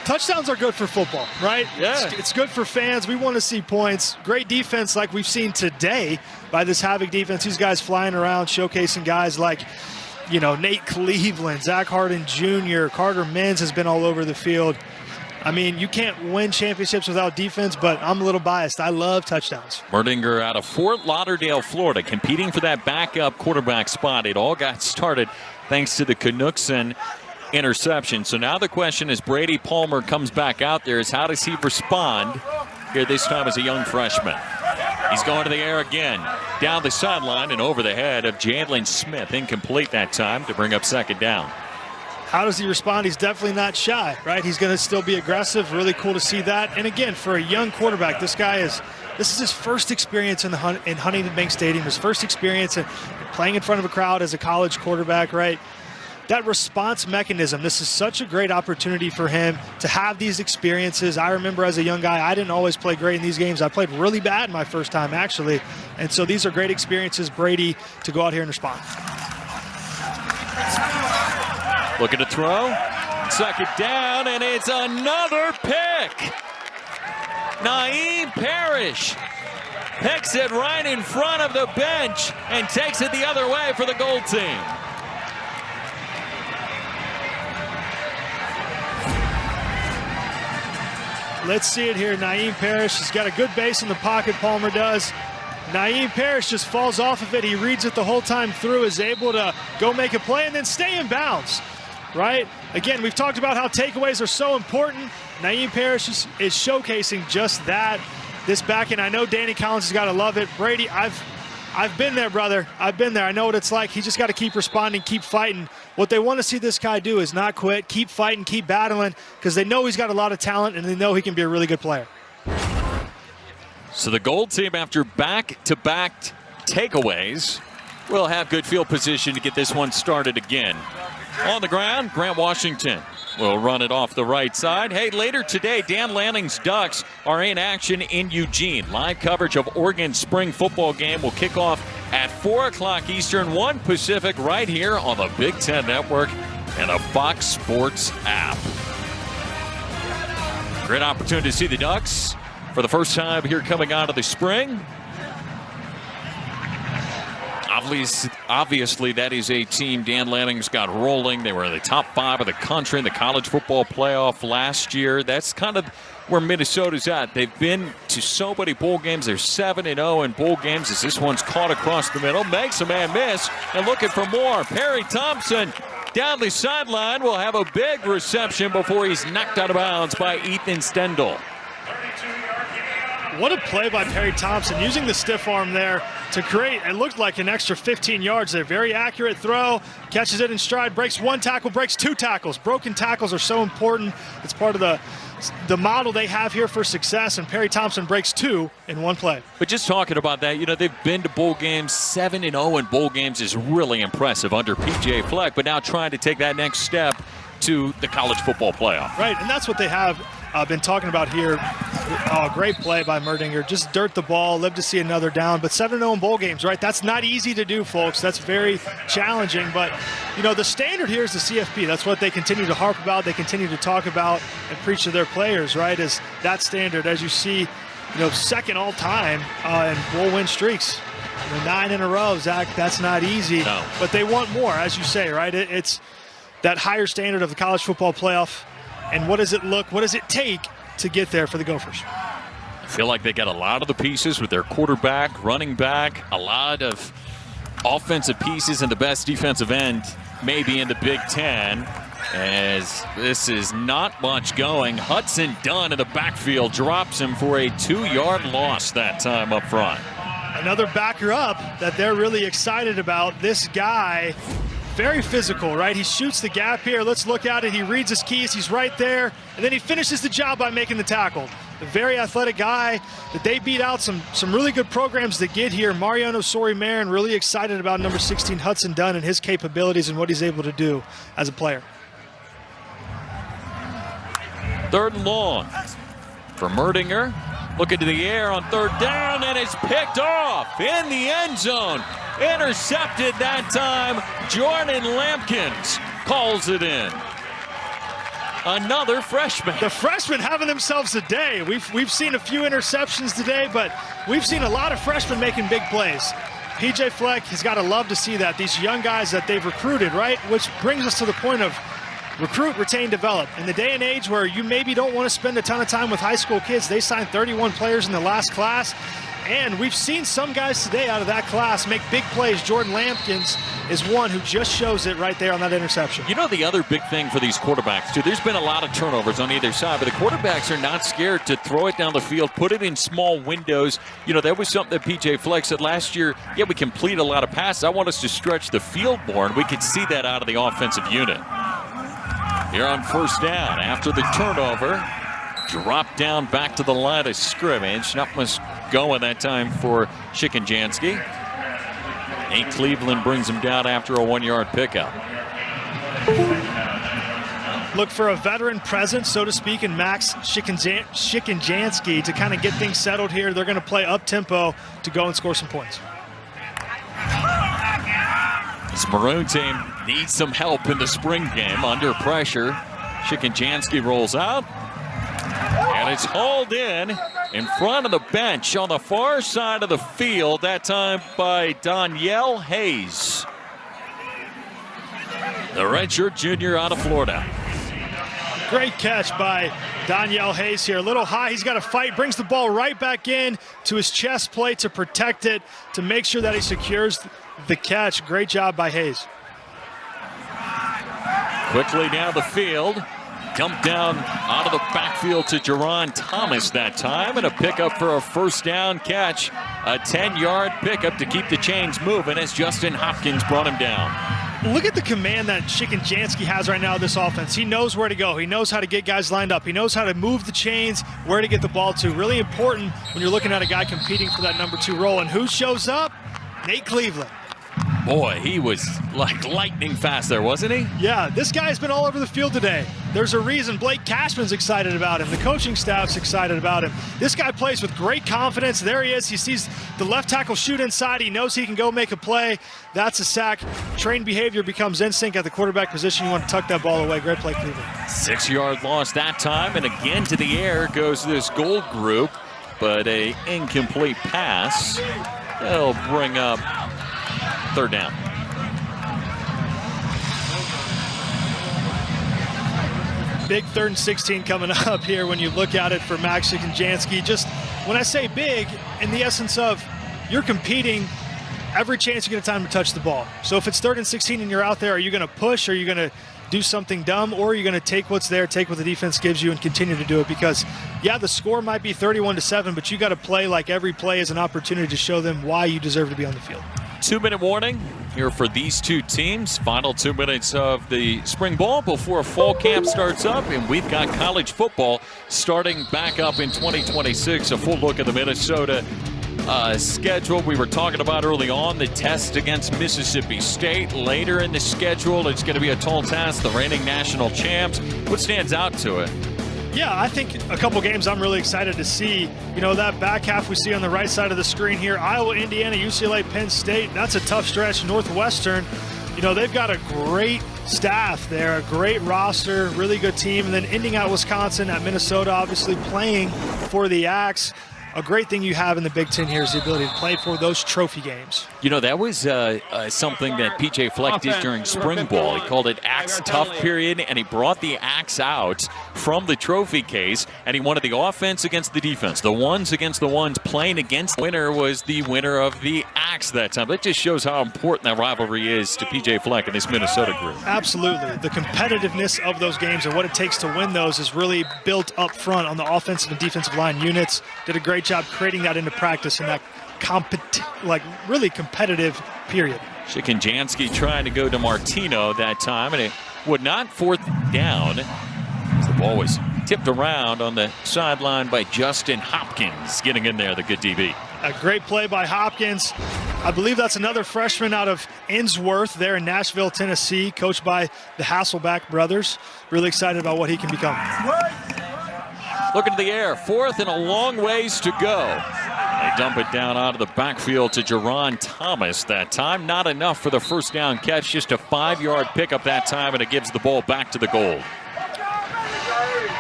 Touchdowns are good for football, right? Yeah. It's good for fans. We want to see points. Great defense like we've seen today by this Havoc defense. These guys flying around, showcasing guys like, you know, Nate Cleveland, Zach Harden Jr., Carter Mins has been all over the field. I mean, you can't win championships without defense, but I'm a little biased. I love touchdowns. Merdinger out of Fort Lauderdale, Florida, competing for that backup quarterback spot. It all got started thanks to the Knutson interception. So now the question is, Brady Palmer comes back out there, is how does he respond here this time as a young freshman? He's going to the air again, down the sideline and over the head of Jalen Smith. Incomplete that time to bring up second down. How does he respond? He's definitely not shy, right? He's going to still be aggressive. Really cool to see that. And again, for a young quarterback, this is his first experience in Huntington Bank Stadium, his first experience in playing in front of a crowd as a college quarterback, right? That response mechanism, this is such a great opportunity for him to have these experiences. I remember as a young guy, I didn't always play great in these games. I played really bad my first time, actually. And so these are great experiences, Brady, to go out here and respond. Looking to throw. Second down, and it's another pick. Naeem Parrish picks it right in front of the bench and takes it the other way for the Gold team. Let's see it here. Naeem Parrish has got a good base in the pocket, Palmer does. Naeem Parrish just falls off of it. He reads it the whole time through, is able to go make a play and then stay in bounds, right? Again, we've talked about how takeaways are so important. Naeem Parrish is showcasing just that. This back end, I know Danny Collins has got to love it. Brady, I've been there, brother. I've been there. I know what it's like. He's just got to keep responding, keep fighting. What they want to see this guy do is not quit, keep fighting, keep battling, because they know he's got a lot of talent and they know he can be a really good player. So the Gold team, after back-to-back takeaways, will have good field position to get this one started again. On the ground, Grant Washington will run it off the right side. Hey, later today, Dan Lanning's Ducks are in action in Eugene. Live coverage of Oregon's spring football game will kick off at 4 o'clock Eastern, 1 Pacific, right here on the Big Ten Network and the Fox Sports app. Great opportunity to see the Ducks for the first time here coming out of the spring. Obviously, that is a team Dan Lanning's got rolling. They were in the top 5 of the country in the college football playoff last year. That's kind of where Minnesota's at. They've been to so many bowl games. They're 7-0 in bowl games as this one's caught across the middle. Makes a man miss and looking for more. Perry Thompson down the sideline will have a big reception before he's knocked out of bounds by Ethan Stendel. What a play by Perry Thompson, using the stiff arm there to create, it looked like an extra 15 yards there. Very accurate throw, catches it in stride, breaks one tackle, breaks two tackles. Broken tackles are so important. It's part of the model they have here for success, and Perry Thompson breaks two in one play. But just talking about that, they've been to bowl games. 7-0 in bowl games is really impressive under P.J. Fleck, but now trying to take that next step to the college football playoff. Right, and that's what they have been talking about here. Great play by Merdinger. Just dirt the ball, live to see another down. But 7-0 in bowl games, right? That's not easy to do, folks. That's very challenging. But, the standard here is the CFP. That's what they continue to harp about. They continue to talk about and preach to their players, right, is that standard. As you see, second all-time in bowl win streaks. 9 in a row, Zach. That's not easy. No. But they want more, as you say, right? It's that higher standard of the college football playoff. And what does it take to get there for the Gophers? I feel like they got a lot of the pieces with their quarterback, running back, a lot of offensive pieces, and the best defensive end maybe in the Big Ten. As this is not much going. Hudson Dunn in the backfield drops him for a 2-yard loss that time up front. Another backer up that they're really excited about. This guy, very physical, right? He shoots the gap here. Let's look at it. He reads his keys. He's right there. And then he finishes the job by making the tackle. A very athletic guy that they beat out some really good programs to get here. Mariano Sori-Marin really excited about number 16 Hudson Dunn and his capabilities and what he's able to do as a player. 3rd and long for Merdinger. Look into the air on 3rd down, and it's picked off in the end zone. Intercepted that time. Jordan Lampkins calls it in. Another freshman. The freshmen having themselves a day. We've seen a few interceptions today, but we've seen a lot of freshmen making big plays. P.J. Fleck has got to love to see that. These young guys that they've recruited, right? Which brings us to the point of recruit, retain, develop. In the day and age where you maybe don't want to spend a ton of time with high school kids, they signed 31 players in the last class. And we've seen some guys today out of that class make big plays. Jordan Lampkins is one who just shows it right there on that interception. The other big thing for these quarterbacks, too, there's been a lot of turnovers on either side, but the quarterbacks are not scared to throw it down the field, put it in small windows. That was something that P.J. Fleck said last year. Yeah, we complete a lot of passes. I want us to stretch the field more, and we could see that out of the offensive unit. Here on 1st down, after the turnover, drop down back to the line of scrimmage. Not much going that time for Shikenjansky. Nate Cleveland brings him down after a 1-yard pickup. Look for a veteran presence, so to speak, in Max Shikenjansky to kind of get things settled here. They're going to play up-tempo to go and score some points. This Maroon team needs some help in the spring game under pressure. Shikenjansky rolls out. And it's hauled in front of the bench on the far side of the field, that time by Danielle Hayes. The redshirt junior out of Florida. Great catch by Danielle Hayes here. A little high, he's got to fight, brings the ball right back in to his chest plate to protect it, to make sure that he secures the catch. Great job by Hayes. Quickly down the field. Dumped down out of the backfield to Jerron Thomas that time, and a pickup for a 1st down catch. A 10-yard pickup to keep the chains moving as Justin Hopkins brought him down. Look at the command that Shikenjansky has right now in this offense. He knows where to go. He knows how to get guys lined up. He knows how to move the chains, where to get the ball to. Really important when you're looking at a guy competing for that number 2 role. And who shows up? Nate Cleveland. Boy, he was like lightning fast there, wasn't he? Yeah, this guy's been all over the field today. There's a reason Blake Cashman's excited about him. The coaching staff's excited about him. This guy plays with great confidence. There he is. He sees the left tackle shoot inside. He knows he can go make a play. That's a sack. Trained behavior becomes instinct at the quarterback position. You want to tuck that ball away. Great play, Cleveland. 6-yard loss that time, and again to the air goes this Gold group, but a incomplete pass. They'll bring up 3rd down. Big 3rd and 16 coming up here when you look at it for Max Shikenjansky. Just when I say big, in the essence of you're competing every chance you get a time to touch the ball. So if it's 3rd and 16 and you're out there, are you going to push? Or are you going to do something dumb, or are you going to take what's there, take what the defense gives you, and continue to do it? Because, yeah, the score might be 31-7, but you got to play like every play is an opportunity to show them why you deserve to be on the field. 2-minute warning here for these two teams. Final 2 minutes of the spring ball before fall camp starts up, and we've got college football starting back up in 2026. A full look at the Minnesota schedule we were talking about early on. The test against Mississippi State. Later in the schedule, it's going to be a tall task. The reigning national champs. What stands out to it? Yeah, I think a couple games I'm really excited to see. You know, that back half we see on the right side of the screen here, Iowa, Indiana, UCLA, Penn State, that's a tough stretch. Northwestern, you know, they've got a great staff there, a great roster, really good team. And then ending out Wisconsin, at Minnesota, obviously playing for the Axe. A great thing you have in the Big Ten here is the ability to play for those trophy games. You know, that was something that P.J. Fleck did during spring ball. He called it Axe Tough Period, and he brought the Axe out from the trophy case, and he wanted the offense against the defense. The ones against the ones playing against the winner was the winner of the Axe that time. That just shows how important that rivalry is to P.J. Fleck and this Minnesota group. Absolutely. The competitiveness of those games and what it takes to win those is really built up front on the offensive and defensive line units. Did a great job creating that into practice in that really competitive period. Chikinjansky trying to go to Martino that time, and it would not. Fourth down. The ball was tipped around on the sideline by Justin Hopkins, getting in there, the good DB. A great play by Hopkins. I believe that's another freshman out of Innsworth there in Nashville, Tennessee, coached by the Hasselback brothers. Really excited about what he can become. Looking to the air, fourth and a long ways to go. They dump it down out of the backfield to Jerron Thomas that time. Not enough for the first down catch, just a 5-yard pickup that time, and it gives the ball back to the goal.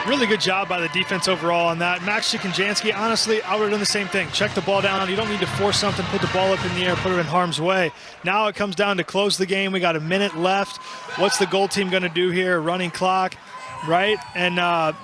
Really good job by the defense overall on that. Max Chikinjansky, honestly, I would have done the same thing. Check the ball down. You don't need to force something, put the ball up in the air, put it in harm's way. Now it comes down to close the game. We got a minute left. What's the goal team going to do here? Running clock. Right? And,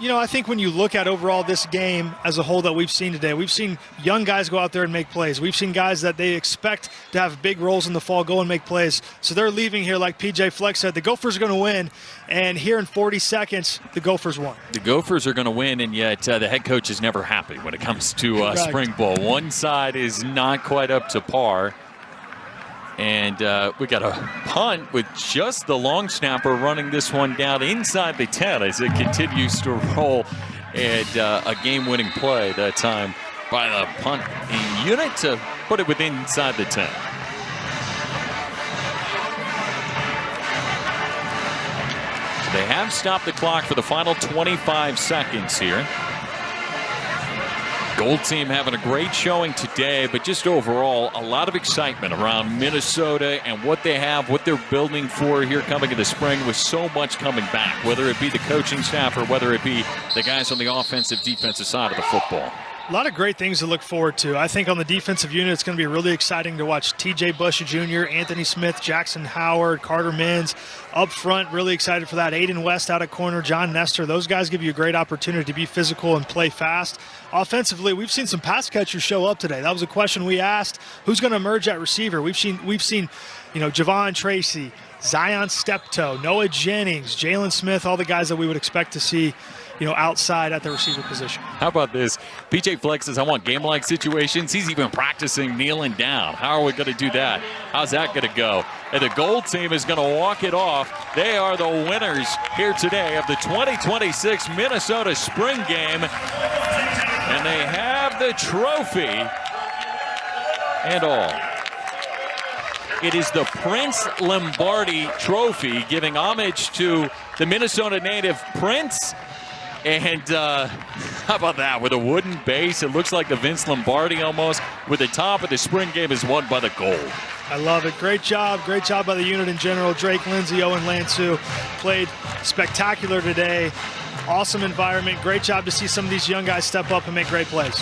you know, I think when you look at overall this game as a whole that we've seen today, we've seen young guys go out there and make plays. We've seen guys that they expect to have big roles in the fall go and make plays. So they're leaving here, like P.J. Fleck said, the Gophers are going to win. And here in 40 seconds, the Gophers won. The Gophers are going to win, and yet the head coach is never happy when it comes to spring ball. One side is not quite up to par. And we got a punt with just the long snapper running this one down inside the 10 as it continues to roll. And a game-winning play that time by the punting unit to put it within inside the 10. So they have stopped the clock for the final 25 seconds here. Gold team having a great showing today, but just overall, a lot of excitement around Minnesota and what they have, what they're building for here coming in the spring, with so much coming back, whether it be the coaching staff or whether it be the guys on the offensive, defensive side of the football. A lot of great things to look forward to. I think on the defensive unit, it's going to be really exciting to watch T.J. Bush Jr., Anthony Smith, Jackson Howard, Carter Mins. Up front, really excited for that. Aiden West out of corner, John Nestor. Those guys give you a great opportunity to be physical and play fast. Offensively, we've seen some pass catchers show up today. That was a question we asked. Who's going to emerge at receiver? We've seen, you know, Javon Tracy, Zion Steptoe, Noah Jennings, Jalen Smith, all the guys that we would expect to see, you know, outside at the receiver position. How about this? P.J. Fleck says, I want game-like situations. He's even practicing kneeling down. How are we going to do that? How's that going to go? And the gold team is going to walk it off. They are the winners here today of the 2026 Minnesota Spring Game. And they have the trophy and all. It is the Prince Lombardi Trophy, giving homage to the Minnesota native Prince. And how about that? With a wooden base, it looks like the Vince Lombardi almost, with the top of the spring game is won by the gold. I love it. Great job. Great job by the unit in general. Drake Lindsay, Owen Lansu played spectacular today. Awesome environment. Great job to see some of these young guys step up and make great plays.